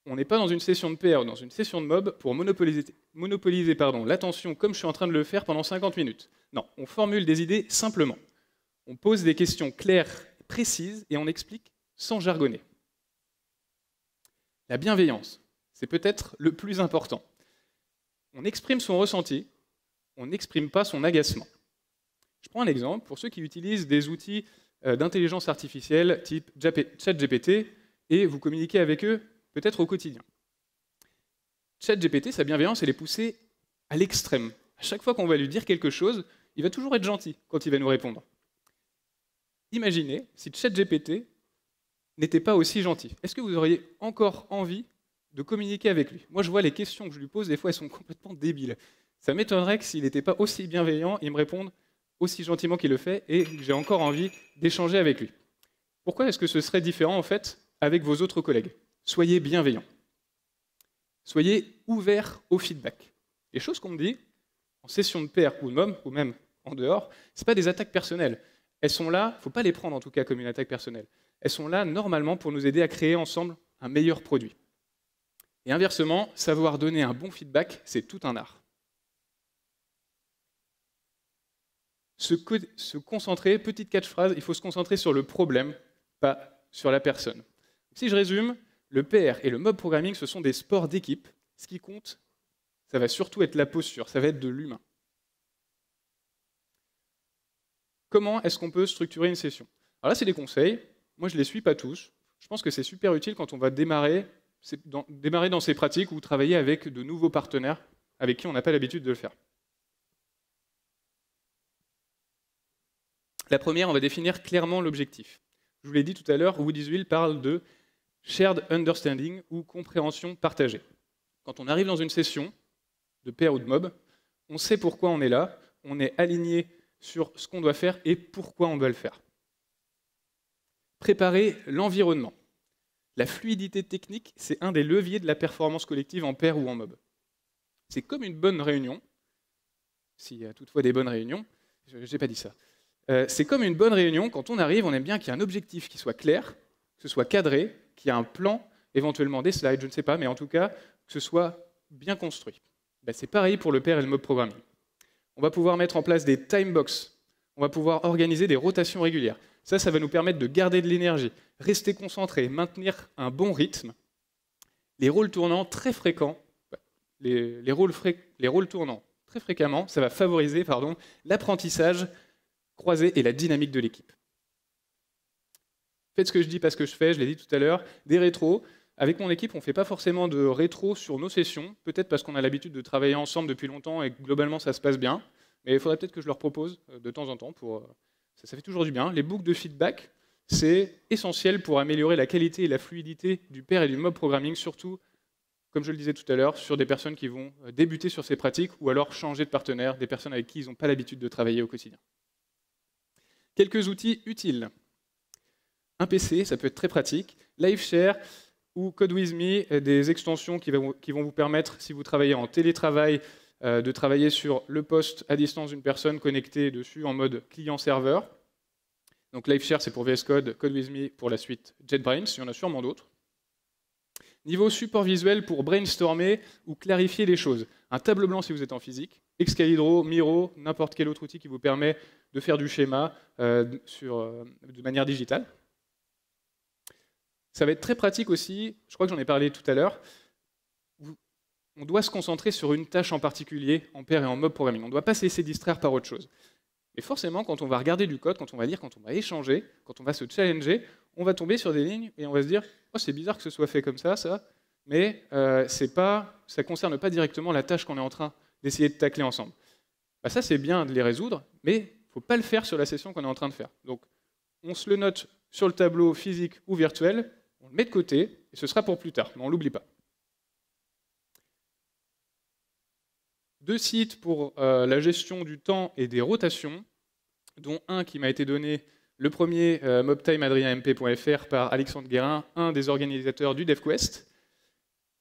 On n'est pas dans une session de pair ou dans une session de mob pour monopoliser l'attention comme je suis en train de le faire pendant 50 minutes. Non, on formule des idées simplement. On pose des questions claires, précises, et on explique sans jargonner. La bienveillance, c'est peut-être le plus important. On exprime son ressenti, on n'exprime pas son agacement. Je prends un exemple, pour ceux qui utilisent des outils d'intelligence artificielle type ChatGPT, et vous communiquez avec eux peut-être au quotidien. ChatGPT, sa bienveillance, elle est poussée à l'extrême. À chaque fois qu'on va lui dire quelque chose, il va toujours être gentil quand il va nous répondre. Imaginez si ChatGPT n'était pas aussi gentil. Est-ce que vous auriez encore envie de communiquer avec lui? Moi, je vois les questions que je lui pose, des fois, elles sont complètement débiles. Ça m'étonnerait que s'il n'était pas aussi bienveillant, il me réponde aussi gentiment qu'il le fait, et que j'ai encore envie d'échanger avec lui. Pourquoi est-ce que ce serait différent, en fait, avec vos autres collègues? Soyez bienveillants. Soyez ouverts au feedback. Les choses qu'on me dit, en session de pair ou de mob, ou même en dehors, ce pas des attaques personnelles. Elles sont là, il ne faut pas les prendre en tout cas comme une attaque personnelle. Elles sont là normalement pour nous aider à créer ensemble un meilleur produit. Et inversement, savoir donner un bon feedback, c'est tout un art. Se concentrer, petite catchphrase, il faut se concentrer sur le problème, pas sur la personne. Si je résume, le pair et le mob programming, ce sont des sports d'équipe. Ce qui compte, ça va surtout être la posture, ça va être de l'humain. Comment est-ce qu'on peut structurer une session? Alors là, c'est des conseils. Moi, je ne les suis pas tous. Je pense que c'est super utile quand on va démarrer dans ces pratiques ou travailler avec de nouveaux partenaires avec qui on n'a pas l'habitude de le faire. La première, on va définir clairement l'objectif. Je vous l'ai dit tout à l'heure, Woodisville parle de shared understanding ou compréhension partagée. Quand on arrive dans une session de pair ou de mob, on sait pourquoi on est là, on est aligné sur ce qu'on doit faire et pourquoi on doit le faire. Préparer l'environnement. La fluidité technique, c'est un des leviers de la performance collective en pair ou en mob. C'est comme une bonne réunion, s'il y a toutefois des bonnes réunions, je n'ai pas dit ça. C'est comme une bonne réunion, quand on arrive, on aime bien qu'il y ait un objectif qui soit clair, que ce soit cadré, qu'il y ait un plan, éventuellement des slides, je ne sais pas, mais en tout cas, que ce soit bien construit. Ben, c'est pareil pour le pair et le mob programming. On va pouvoir mettre en place des time box, on va pouvoir organiser des rotations régulières. Ça va nous permettre de garder de l'énergie, rester concentré, maintenir un bon rythme. Les rôles tournants très fréquents, les rôles tournants très fréquemment, ça va favoriser l'apprentissage croisé et la dynamique de l'équipe. Faites ce que je dis, pas ce que je fais, je l'ai dit tout à l'heure, des rétros. Avec mon équipe, on ne fait pas forcément de rétro sur nos sessions, peut-être parce qu'on a l'habitude de travailler ensemble depuis longtemps et que globalement ça se passe bien, mais il faudrait peut-être que je leur propose de temps en temps, ça fait toujours du bien. Les boucles de feedback, c'est essentiel pour améliorer la qualité et la fluidité du pair et du mob programming, surtout, comme je le disais tout à l'heure, sur des personnes qui vont débuter sur ces pratiques ou alors changer de partenaire, des personnes avec qui ils n'ont pas l'habitude de travailler au quotidien. Quelques outils utiles. Un PC, ça peut être très pratique. LiveShare ou CodeWithMe, des extensions qui vont vous permettre, si vous travaillez en télétravail, de travailler sur le poste à distance d'une personne connectée dessus en mode client-serveur. Donc LiveShare, c'est pour VS Code, CodeWithMe pour la suite JetBrains, il y en a sûrement d'autres. Niveau support visuel pour brainstormer ou clarifier les choses. Un tableau blanc si vous êtes en physique, Excalibro, Miro, n'importe quel autre outil qui vous permet de faire du schéma de manière digitale. Ça va être très pratique aussi, je crois que j'en ai parlé tout à l'heure, on doit se concentrer sur une tâche en particulier en pair et en mob programming. On ne doit pas se laisser distraire par autre chose. Et forcément, quand on va regarder du code, quand on va lire, quand on va échanger, quand on va se challenger, on va tomber sur des lignes et on va se dire « Oh, c'est bizarre que ce soit fait comme ça, mais ça ne concerne pas directement la tâche qu'on est en train d'essayer de tacler ensemble. » Bah, ça, c'est bien de les résoudre, mais il ne faut pas le faire sur la session qu'on est en train de faire. Donc, on se le note sur le tableau physique ou virtuel, on le met de côté, et ce sera pour plus tard, mais on ne l'oublie pas. 2 sites pour la gestion du temps et des rotations, dont un qui m'a été donné, le premier, mobtimeadrienmp.fr par Alexandre Guérin, un des organisateurs du DevQuest.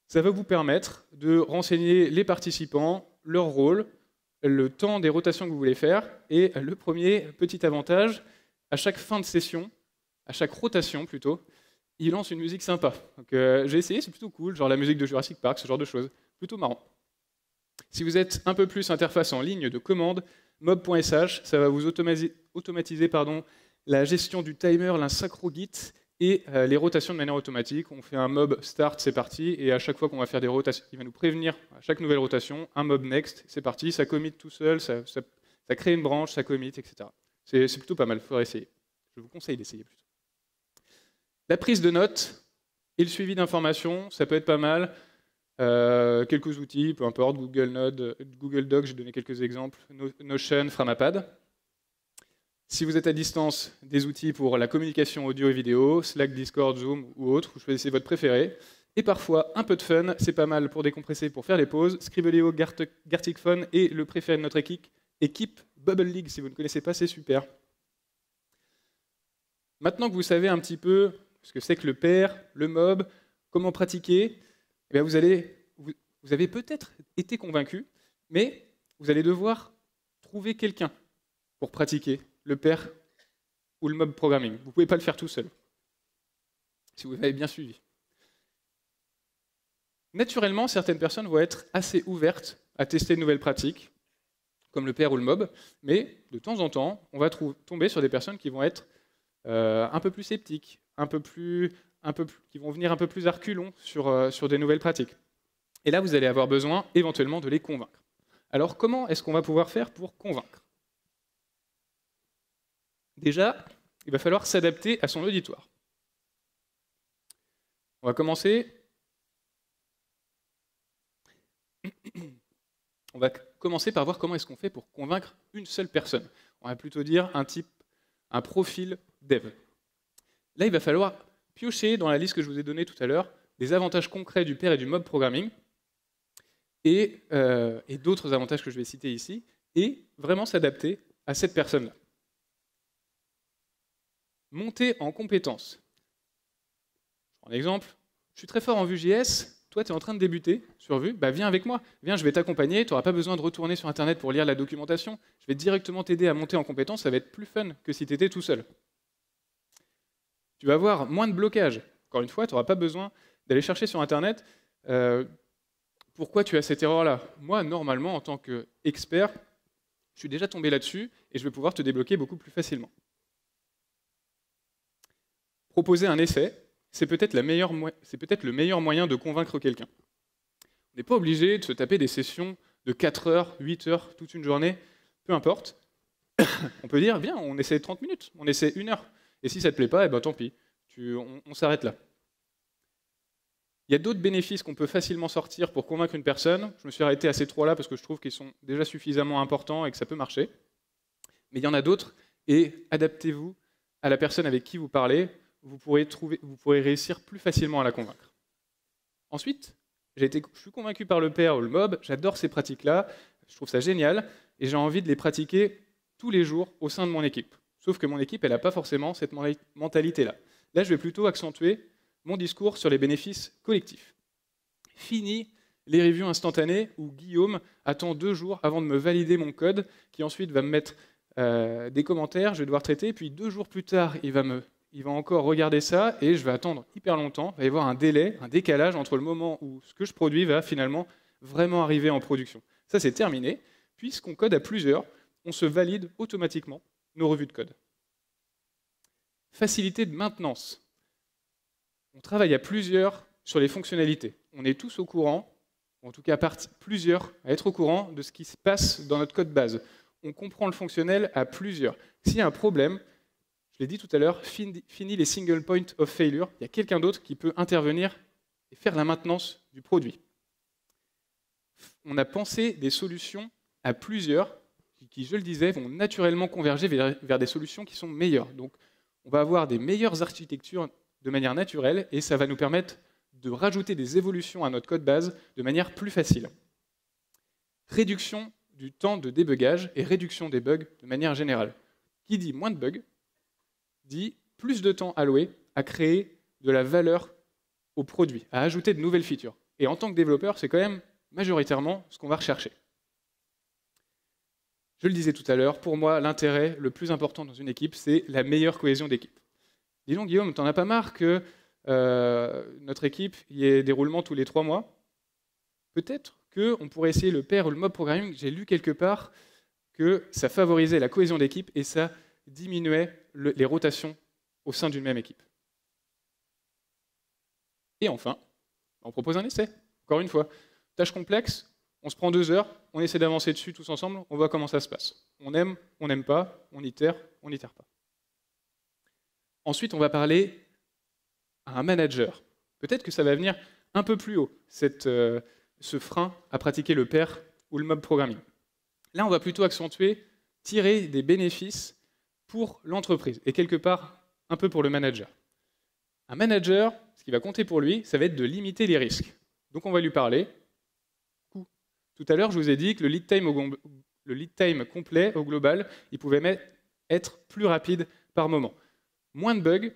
Ça va vous permettre de renseigner les participants, leur rôle, le temps des rotations que vous voulez faire, et le premier petit avantage, à chaque fin de session, à chaque rotation plutôt, il lance une musique sympa. Donc j'ai essayé, c'est plutôt cool, genre la musique de Jurassic Park, ce genre de choses, plutôt marrant. Si vous êtes un peu plus interface en ligne de commande, mob.sh, ça va vous automatiser la gestion du timer, l'insynchro git et les rotations de manière automatique. On fait un mob start, c'est parti, et à chaque fois qu'on va faire des rotations, il va nous prévenir à chaque nouvelle rotation, un mob next, c'est parti, ça commit tout seul, ça crée une branche, ça commit, etc. C'est plutôt pas mal, il faudrait essayer. Je vous conseille d'essayer plutôt. La prise de notes et le suivi d'informations, ça peut être pas mal. Quelques outils, peu importe, Google Notes, Google Docs, j'ai donné quelques exemples, Notion, Framapad. Si vous êtes à distance, des outils pour la communication audio et vidéo, Slack, Discord, Zoom ou autre, vous choisissez votre préféré. Et parfois, un peu de fun, c'est pas mal pour décompresser, pour faire les pauses. Scribblio, Gartic Phone et le préféré de notre équipe, Bubble League, si vous ne connaissez pas, c'est super. Maintenant que vous savez un petit peu ce que c'est que le pair, le mob, comment pratiquer, eh bien vous avez peut-être été convaincu, mais vous allez devoir trouver quelqu'un pour pratiquer le pair ou le mob programming. Vous ne pouvez pas le faire tout seul, si vous avez bien suivi. Naturellement, certaines personnes vont être assez ouvertes à tester de nouvelles pratiques, comme le pair ou le mob, mais de temps en temps, on va tomber sur des personnes qui vont être un peu plus sceptiques, qui vont venir un peu plus à reculons sur des nouvelles pratiques. Et là, vous allez avoir besoin éventuellement de les convaincre. Alors, comment est-ce qu'on va pouvoir faire pour convaincre? Déjà, il va falloir s'adapter à son auditoire. On va commencer par voir comment est-ce qu'on fait pour convaincre une seule personne. On va plutôt dire un profil dev. Là, il va falloir piocher dans la liste que je vous ai donnée tout à l'heure des avantages concrets du pair et du mob programming et d'autres avantages que je vais citer ici, et vraiment s'adapter à cette personne-là. Monter en compétences. Je prends un exemple. Je suis très fort en Vue.js. Toi, tu es en train de débuter sur Vue. Bah, viens avec moi. Viens, je vais t'accompagner. Tu n'auras pas besoin de retourner sur Internet pour lire la documentation. Je vais directement t'aider à monter en compétences. Ça va être plus fun que si tu étais tout seul. Tu vas avoir moins de blocage. Encore une fois, tu n'auras pas besoin d'aller chercher sur Internet pourquoi tu as cette erreur-là. Moi, normalement, en tant qu'expert, je suis déjà tombé là-dessus et je vais pouvoir te débloquer beaucoup plus facilement. Proposer un essai, c'est peut-être le meilleur moyen de convaincre quelqu'un. On n'est pas obligé de se taper des sessions de 4 heures, 8 heures, toute une journée, peu importe. On peut dire, viens, on essaie 30 minutes, on essaie 1 heure. Et si ça ne te plaît pas, eh ben, tant pis, on s'arrête là. Il y a d'autres bénéfices qu'on peut facilement sortir pour convaincre une personne. Je me suis arrêté à ces 3-là parce que je trouve qu'ils sont déjà suffisamment importants et que ça peut marcher. Mais il y en a d'autres, et adaptez-vous à la personne avec qui vous parlez. Vous pourrez réussir plus facilement à la convaincre. Ensuite, je suis convaincu par le pair ou le mob, j'adore ces pratiques-là, je trouve ça génial, et j'ai envie de les pratiquer tous les jours au sein de mon équipe. Sauf que mon équipe, elle n'a pas forcément cette mentalité-là. Là, je vais plutôt accentuer mon discours sur les bénéfices collectifs. Fini les reviews instantanées où Guillaume attend 2 jours avant de me valider mon code, qui ensuite va me mettre des commentaires, je vais devoir traiter, puis 2 jours plus tard, il va encore regarder ça, et je vais attendre hyper longtemps. Il va y avoir un délai, un décalage entre le moment où ce que je produis va finalement vraiment arriver en production. Ça, c'est terminé. Puisqu'on code à plusieurs, on se valide automatiquement nos revues de code. Facilité de maintenance. On travaille à plusieurs sur les fonctionnalités. On est tous au courant, ou en tout cas plusieurs à être au courant de ce qui se passe dans notre code base. On comprend le fonctionnel à plusieurs. S'il y a un problème, je l'ai dit tout à l'heure, fini les single point of failure, il y a quelqu'un d'autre qui peut intervenir et faire la maintenance du produit. On a pensé des solutions à plusieurs qui, je le disais, vont naturellement converger vers des solutions qui sont meilleures. Donc, on va avoir des meilleures architectures de manière naturelle et ça va nous permettre de rajouter des évolutions à notre code base de manière plus facile. Réduction du temps de débugage et réduction des bugs de manière générale. Qui dit moins de bugs, dit plus de temps alloué à créer de la valeur au produit, à ajouter de nouvelles features. Et en tant que développeur, c'est quand même majoritairement ce qu'on va rechercher. Je le disais tout à l'heure, pour moi, l'intérêt le plus important dans une équipe, c'est la meilleure cohésion d'équipe. Dis donc, Guillaume, t'en as pas marre que notre équipe y ait des roulements tous les 3 mois? Peut-être qu'on pourrait essayer le pair ou le mob programming. J'ai lu quelque part que ça favorisait la cohésion d'équipe et ça diminuait les rotations au sein d'une même équipe. Et enfin, on propose un essai. Encore une fois, tâche complexe, on se prend 2 heures, on essaie d'avancer dessus tous ensemble, on voit comment ça se passe. On aime, on n'aime pas, on itère pas. Ensuite, on va parler à un manager. Peut-être que ça va venir un peu plus haut, ce frein à pratiquer le pair ou le mob programming. Là, on va plutôt accentuer, tirer des bénéfices pour l'entreprise, et quelque part, un peu pour le manager. Un manager, ce qui va compter pour lui, ça va être de limiter les risques. Donc on va lui parler. Tout à l'heure, je vous ai dit que le lead time complet, au global, il pouvait être plus rapide par moment. Moins de bugs,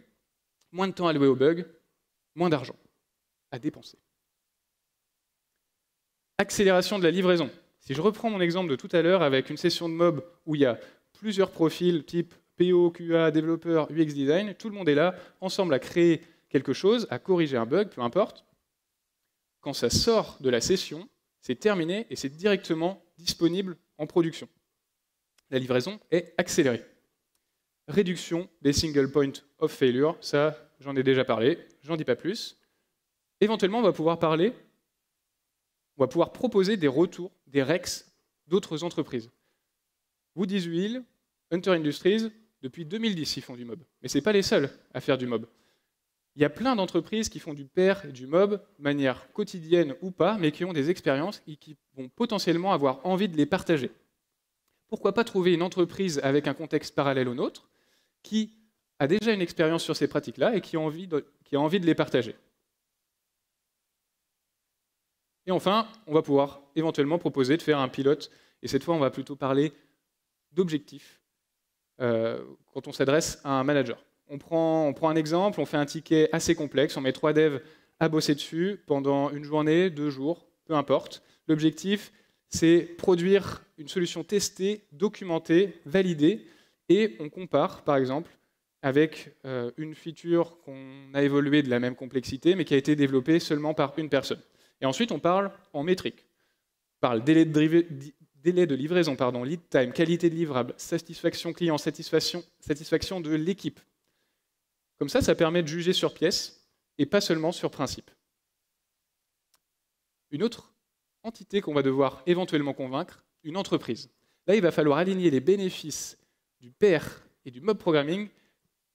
moins de temps alloué aux bugs, moins d'argent à dépenser. Accélération de la livraison. Si je reprends mon exemple de tout à l'heure avec une session de mob où il y a plusieurs profils type PO, QA, développeur, UX design, tout le monde est là, ensemble à créer quelque chose, à corriger un bug, peu importe. Quand ça sort de la session, c'est terminé et c'est directement disponible en production. La livraison est accélérée. Réduction des single point of failure, ça j'en ai déjà parlé, j'en dis pas plus. Éventuellement, on va pouvoir proposer des retours, des REX d'autres entreprises. Woody's Wheel, Hunter Industries, depuis 2010, ils font du mob. Mais ce n'est pas les seuls à faire du mob. Il y a plein d'entreprises qui font du pair et du mob de manière quotidienne ou pas, mais qui ont des expériences et qui vont potentiellement avoir envie de les partager. Pourquoi pas trouver une entreprise avec un contexte parallèle au nôtre qui a déjà une expérience sur ces pratiques-là et qui a envie de les partager. Et enfin, on va pouvoir éventuellement proposer de faire un pilote, et cette fois on va plutôt parler d'objectifs quand on s'adresse à un manager. On prend un exemple, on fait un ticket assez complexe, on met 3 devs à bosser dessus pendant une journée, 2 jours, peu importe. L'objectif, c'est produire une solution testée, documentée, validée, et on compare, par exemple, avec une feature qu'on a évoluée de la même complexité, mais qui a été développée seulement par une personne. Et ensuite, on parle en métrique. On parle délai de livraison, lead time, qualité de livrable, satisfaction client, satisfaction de l'équipe. Comme ça permet de juger sur pièce et pas seulement sur principe. Une autre entité qu'on va devoir éventuellement convaincre, une entreprise. Là, il va falloir aligner les bénéfices du pair et du mob programming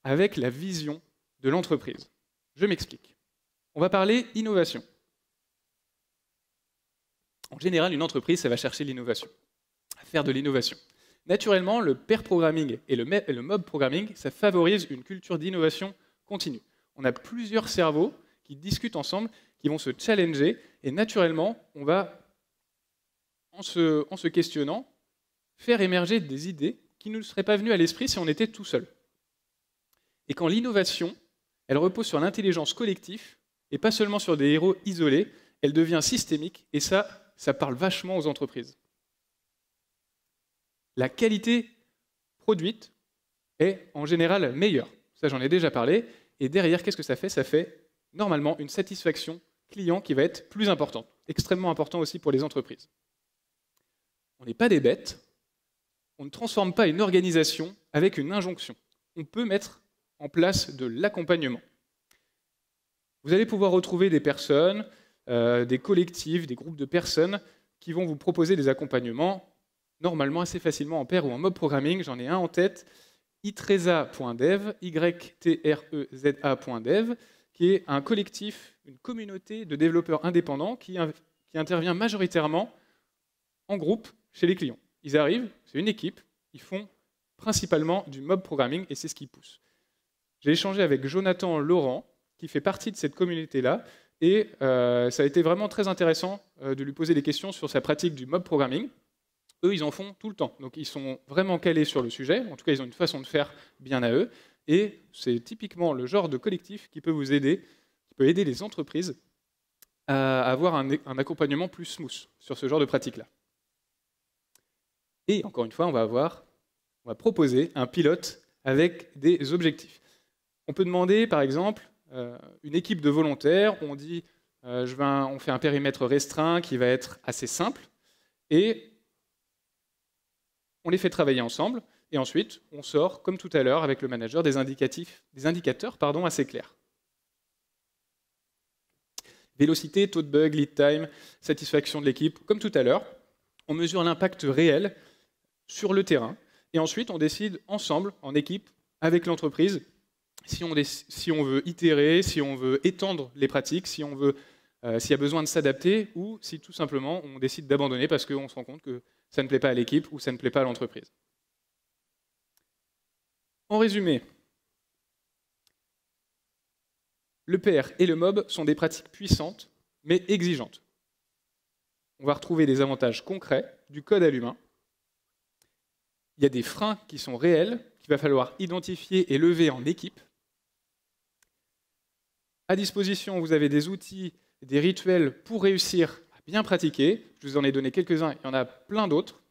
avec la vision de l'entreprise. Je m'explique. On va parler innovation. En général, une entreprise, ça va chercher l'innovation, à faire de l'innovation. Naturellement, le pair programming et le mob programming, ça favorise une culture d'innovation continue. On a plusieurs cerveaux qui discutent ensemble, qui vont se challenger, et naturellement, on va, en se questionnant, faire émerger des idées qui ne nous seraient pas venues à l'esprit si on était tout seul. Et quand l'innovation, elle repose sur l'intelligence collective, et pas seulement sur des héros isolés, elle devient systémique, et ça parle vachement aux entreprises. La qualité produite est en général meilleure. Ça, j'en ai déjà parlé. Et derrière, qu'est-ce que ça fait? Ça fait normalement une satisfaction client qui va être plus importante. Extrêmement important aussi pour les entreprises. On n'est pas des bêtes. On ne transforme pas une organisation avec une injonction. On peut mettre en place de l'accompagnement. Vous allez pouvoir retrouver des personnes, des collectifs, des groupes de personnes qui vont vous proposer des accompagnements, normalement assez facilement en pair ou en mob programming. J'en ai un en tête, ytreza.dev, ytreza.dev, qui est un collectif, une communauté de développeurs indépendants qui intervient majoritairement en groupe chez les clients. Ils arrivent, c'est une équipe, ils font principalement du mob programming et c'est ce qui pousse. J'ai échangé avec Jonathan Laurent, qui fait partie de cette communauté-là, et ça a été vraiment très intéressant de lui poser des questions sur sa pratique du mob programming. Eux, ils en font tout le temps, donc ils sont vraiment calés sur le sujet, en tout cas ils ont une façon de faire bien à eux, et c'est typiquement le genre de collectif qui peut vous aider, qui peut aider les entreprises à avoir un accompagnement plus smooth sur ce genre de pratique-là. Et encore une fois, on va proposer un pilote avec des objectifs. On peut demander, par exemple, une équipe de volontaires, on dit on fait un périmètre restreint qui va être assez simple, et on les fait travailler ensemble, et ensuite on sort, comme tout à l'heure, avec le manager, des indicateurs assez clairs. Vélocité, taux de bug, lead time, satisfaction de l'équipe, comme tout à l'heure, on mesure l'impact réel sur le terrain, et ensuite on décide ensemble, en équipe, avec l'entreprise, si on veut itérer, si on veut étendre les pratiques, s'il y a besoin de s'adapter, ou si tout simplement on décide d'abandonner parce qu'on se rend compte que ça ne plaît pas à l'équipe ou ça ne plaît pas à l'entreprise. En résumé, le PR et le mob sont des pratiques puissantes, mais exigeantes. On va retrouver des avantages concrets, du code à l'humain. Il y a des freins qui sont réels, qu'il va falloir identifier et lever en équipe. À disposition, vous avez des outils, des rituels pour réussir à bien pratiquer. Je vous en ai donné quelques-uns, il y en a plein d'autres.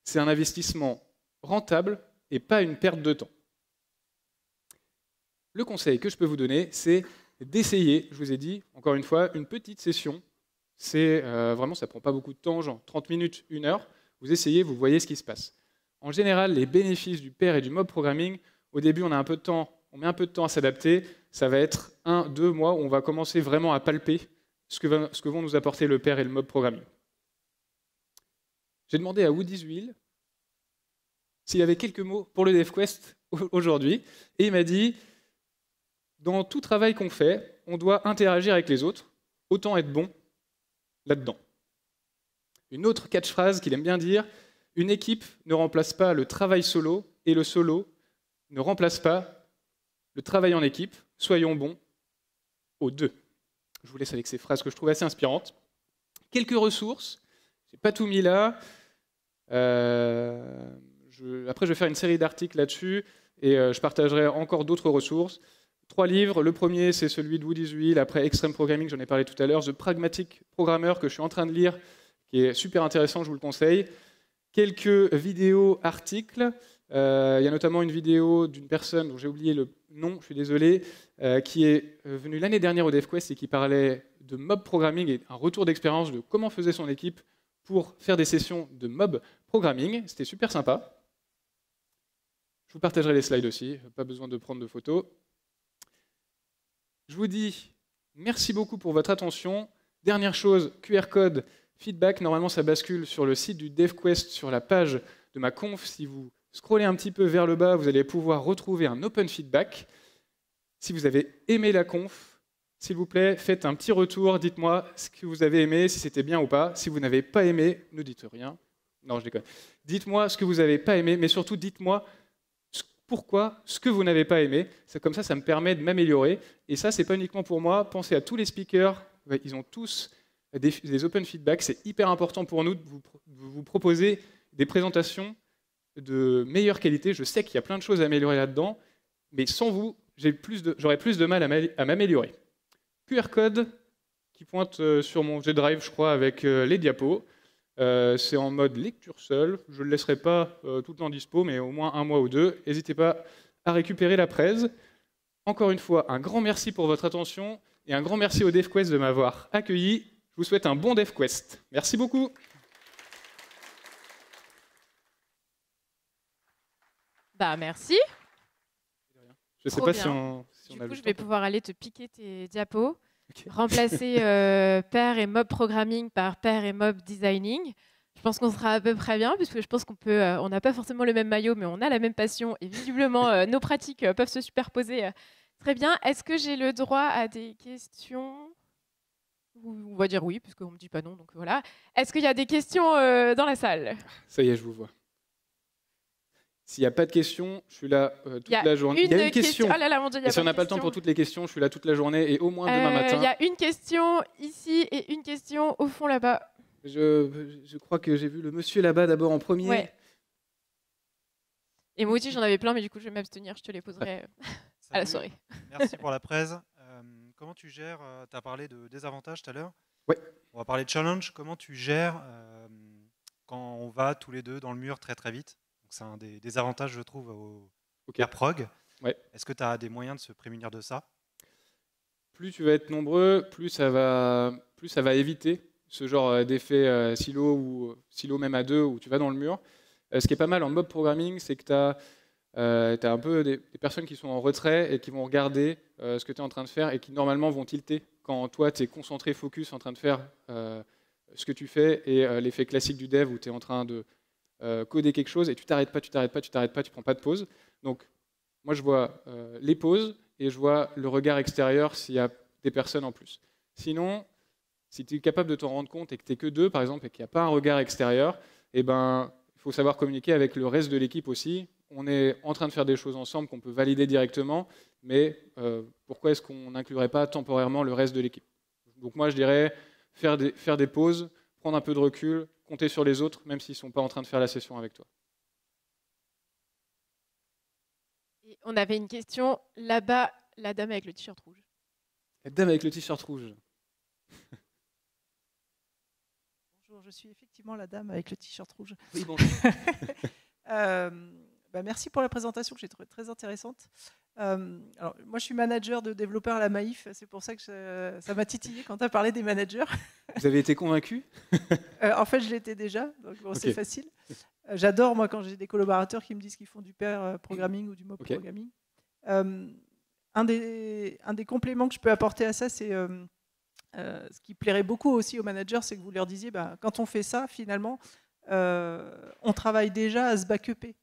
C'est un investissement rentable et pas une perte de temps. Le conseil que je peux vous donner, c'est d'essayer, je vous ai dit, encore une fois, une petite session. C'est vraiment, ça ne prend pas beaucoup de temps, genre 30 minutes, 1 heure. Vous essayez, vous voyez ce qui se passe. En général, les bénéfices du pair et du mob programming, au début, on met un peu de temps à s'adapter. Ça va être 1-2 mois où on va commencer vraiment à palper ce que vont nous apporter le pair et le mob programming. J'ai demandé à Woody's Wheel s'il avait quelques mots pour le DevQuest aujourd'hui, et il m'a dit, dans tout travail qu'on fait, on doit interagir avec les autres, autant être bon là-dedans. Une autre catchphrase qu'il aime bien dire, une équipe ne remplace pas le travail solo, et le solo ne remplace pas le travail en équipe. Soyons bons aux deux. Je vous laisse avec ces phrases que je trouve assez inspirantes. Quelques ressources, je n'ai pas tout mis là. Après, je vais faire une série d'articles là-dessus, et je partagerai encore d'autres ressources. 3 livres, le premier c'est celui de Woody's Wheel, après Extreme Programming, j'en ai parlé tout à l'heure, The Pragmatic Programmer que je suis en train de lire, qui est super intéressant, je vous le conseille. Quelques vidéos, articles, il y a notamment une vidéo d'une personne dont j'ai oublié le nom, je suis désolé, qui est venue l'année dernière au DevQuest et qui parlait de mob programming et un retour d'expérience de comment faisait son équipe pour faire des sessions de mob programming, c'était super sympa. Je vous partagerai les slides aussi, pas besoin de prendre de photos. Je vous dis merci beaucoup pour votre attention. Dernière chose, QR code, feedback. Normalement, ça bascule sur le site du DevQuest, sur la page de ma conf. Si vous scrollez un petit peu vers le bas, vous allez pouvoir retrouver un open feedback. Si vous avez aimé la conf, s'il vous plaît, faites un petit retour. Dites-moi ce que vous avez aimé, si c'était bien ou pas. Si vous n'avez pas aimé, ne dites rien. Non, je déconne. Dites-moi ce que vous n'avez pas aimé, mais surtout dites-moi pourquoi, ce que vous n'avez pas aimé. C'est comme ça me permet de m'améliorer. Et ça, ce n'est pas uniquement pour moi. Pensez à tous les speakers. Ils ont tous des open feedback. C'est hyper important pour nous de vous proposer des présentations de meilleure qualité. Je sais qu'il y a plein de choses à améliorer là-dedans, mais sans vous, j'aurais plus de mal à m'améliorer. QR code, qui pointe sur mon G-Drive, je crois, avec les diapos. C'est en mode lecture seule. Je ne le laisserai pas tout le temps dispo, mais au moins 1 mois ou 2. N'hésitez pas à récupérer la presse. Encore une fois, un grand merci pour votre attention et un grand merci au DevQuest de m'avoir accueilli. Je vous souhaite un bon DevQuest. Merci beaucoup. Bah, merci. Je ne sais Trop pas bien. si on Du a coup, le je temps vais pour- pouvoir aller te piquer tes diapos, Ok. remplacer pair et mob programming par pair et mob designing. Je pense qu'on sera à peu près bien, puisque je pense on n'a pas forcément le même maillot, mais on a la même passion, et visiblement, nos pratiques peuvent se superposer très bien. Est-ce que j'ai le droit à des questions? On va dire oui, puisqu'on ne me dit pas non, donc voilà. Est-ce qu'il y a des questions dans la salle? Ça y est, je vous vois. S'il n'y a pas de questions, je suis là toute Il y a la journée. Il y a une question. question. Ah là là, mon Dieu, il y a Et si on pas n'a de pas le temps question. pour toutes les questions, je suis là toute la journée et au moins demain Il matin. y a une question ici et une question au fond là-bas. Je crois que j'ai vu le monsieur là-bas d'abord en premier. Ouais. Et moi aussi, j'en avais plein, mais du coup, je vais m'abstenir. Je te les poserai à la Salut, soirée. merci pour la presse. Comment tu gères, tu as parlé de désavantages tout à l'heure. Ouais. On va parler de challenge. Comment tu gères quand on va tous les deux dans le mur très très vite? Donc, c'est un des désavantages, je trouve, au Ok. pair prog. Ouais. Est-ce que tu as des moyens de se prémunir de ça? Plus tu vas être nombreux, plus ça va éviter ce genre d'effet silo ou silo même à deux où tu vas dans le mur. Ce qui est pas mal en mob programming, c'est que tu as un peu des personnes qui sont en retrait et qui vont regarder ce que tu es en train de faire et qui normalement vont tilter quand toi tu es concentré, focus en train de faire ce que tu fais et l'effet classique du dev où tu es en train de coder quelque chose et tu t'arrêtes pas, tu prends pas de pause. Donc moi je vois les pauses et je vois le regard extérieur s'il y a des personnes en plus. Sinon, si tu es capable de t'en rendre compte et que tu n'es que deux par exemple et qu'il n'y a pas un regard extérieur, eh ben, il faut savoir communiquer avec le reste de l'équipe aussi. On est en train de faire des choses ensemble qu'on peut valider directement, mais pourquoi est-ce qu'on n'inclurait pas temporairement le reste de l'équipe? Donc moi je dirais faire des pauses, prendre un peu de recul, compter sur les autres, même s'ils ne sont pas en train de faire la session avec toi. Et on avait une question là-bas, la dame avec le t-shirt rouge. La dame avec le t-shirt rouge. Bonjour, je suis effectivement la dame avec le t-shirt rouge. Oui, bonjour. Merci pour la présentation que j'ai trouvée très intéressante. Alors, moi, je suis manager de développeurs à la Maïf. C'est pour ça que ça m'a titillé quand tu as parlé des managers. Vous avez été convaincu? En fait, je l'étais déjà, donc bon, c'est Ok. facile. J'adore, moi, quand j'ai des collaborateurs qui me disent qu'ils font du pair programming ou du mob Ok. programming. Un des compléments que je peux apporter à ça, c'est ce qui plairait beaucoup aussi aux managers, c'est que vous leur disiez, quand on fait ça, finalement, on travaille déjà à se backuper.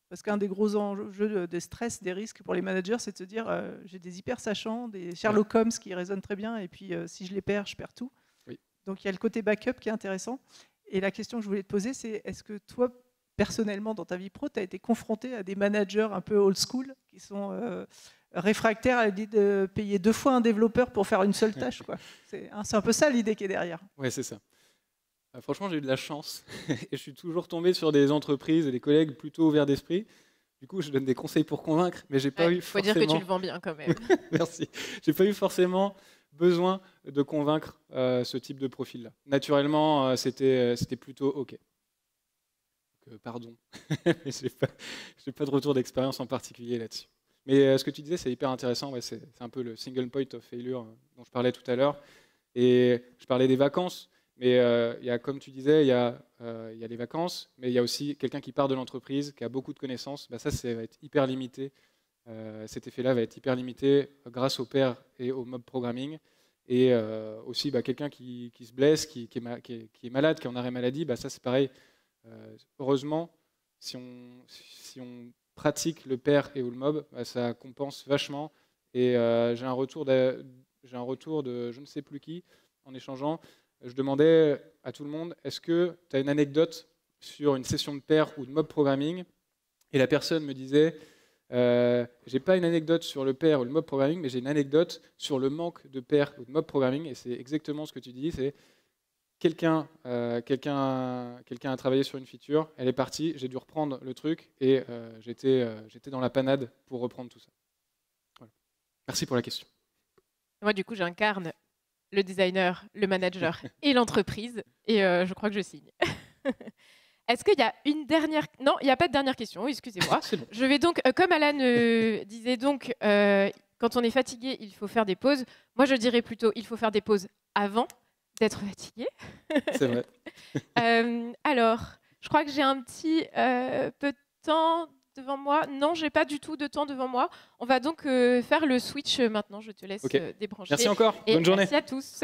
Parce qu'un des gros enjeux des stress, des risques pour les managers, c'est de se dire j'ai des hyper sachants, des Sherlock Holmes qui résonnent très bien, et puis si je les perds, je perds tout. Oui. Donc il y a le côté backup qui est intéressant. Et la question que je voulais te poser, c'est est-ce que toi, personnellement, dans ta vie pro, tu as été confronté à des managers un peu old school qui sont réfractaires à l'idée de payer 2 fois un développeur pour faire une seule tâche, quoi. C'est un peu ça l'idée qui est derrière. Ouais, c'est ça. Franchement, j'ai eu de la chance et je suis toujours tombé sur des entreprises et des collègues plutôt ouverts d'esprit. Du coup, je donne des conseils pour convaincre, mais j'ai pas eu Faut forcément. dire que tu le vends bien quand même. Merci. J'ai pas eu forcément besoin de convaincre ce type de profil-là. Naturellement, c'était plutôt OK. Donc, pardon, mais j'ai pas de retour d'expérience en particulier là-dessus. Mais ce que tu disais, c'est hyper intéressant. Ouais, c'est un peu le single point of failure dont je parlais tout à l'heure. Et je parlais des vacances. Mais comme tu disais, il y a les vacances, mais il y a aussi quelqu'un qui part de l'entreprise, qui a beaucoup de connaissances. Ça va être hyper limité. Cet effet-là va être hyper limité grâce au pair et au mob programming. Et aussi, quelqu'un qui se blesse, qui est malade, qui est en arrêt maladie, ça c'est pareil. Heureusement, si on pratique le pair et ou le mob, ça compense vachement. Et j'ai un retour de je ne sais plus qui en échangeant. Je demandais à tout le monde, est-ce que tu as une anecdote sur une session de pair ou de mob programming? Et la personne me disait, j'ai pas une anecdote sur le pair ou le mob programming, mais j'ai une anecdote sur le manque de pair ou de mob programming. Et c'est exactement ce que tu dis, c'est quelqu'un a travaillé sur une feature, elle est partie, j'ai dû reprendre le truc et j'étais dans la panade pour reprendre tout ça. Voilà. Merci pour la question. Moi, du coup, j'incarne le designer, le manager et l'entreprise. Et je crois que je signe. Est-ce qu'il y a une dernière... Non, il n'y a pas de dernière question, excusez-moi. C'est bon. Je vais donc, comme Alan disait donc, quand on est fatigué, il faut faire des pauses. Moi, je dirais plutôt, il faut faire des pauses avant d'être fatigué. C'est vrai. Alors, je crois que j'ai un petit peu de temps devant moi. Non, j'ai pas du tout de temps devant moi. On va donc faire le switch maintenant. Je te laisse Ok. débrancher. Merci encore. Et Bonne journée. merci à tous.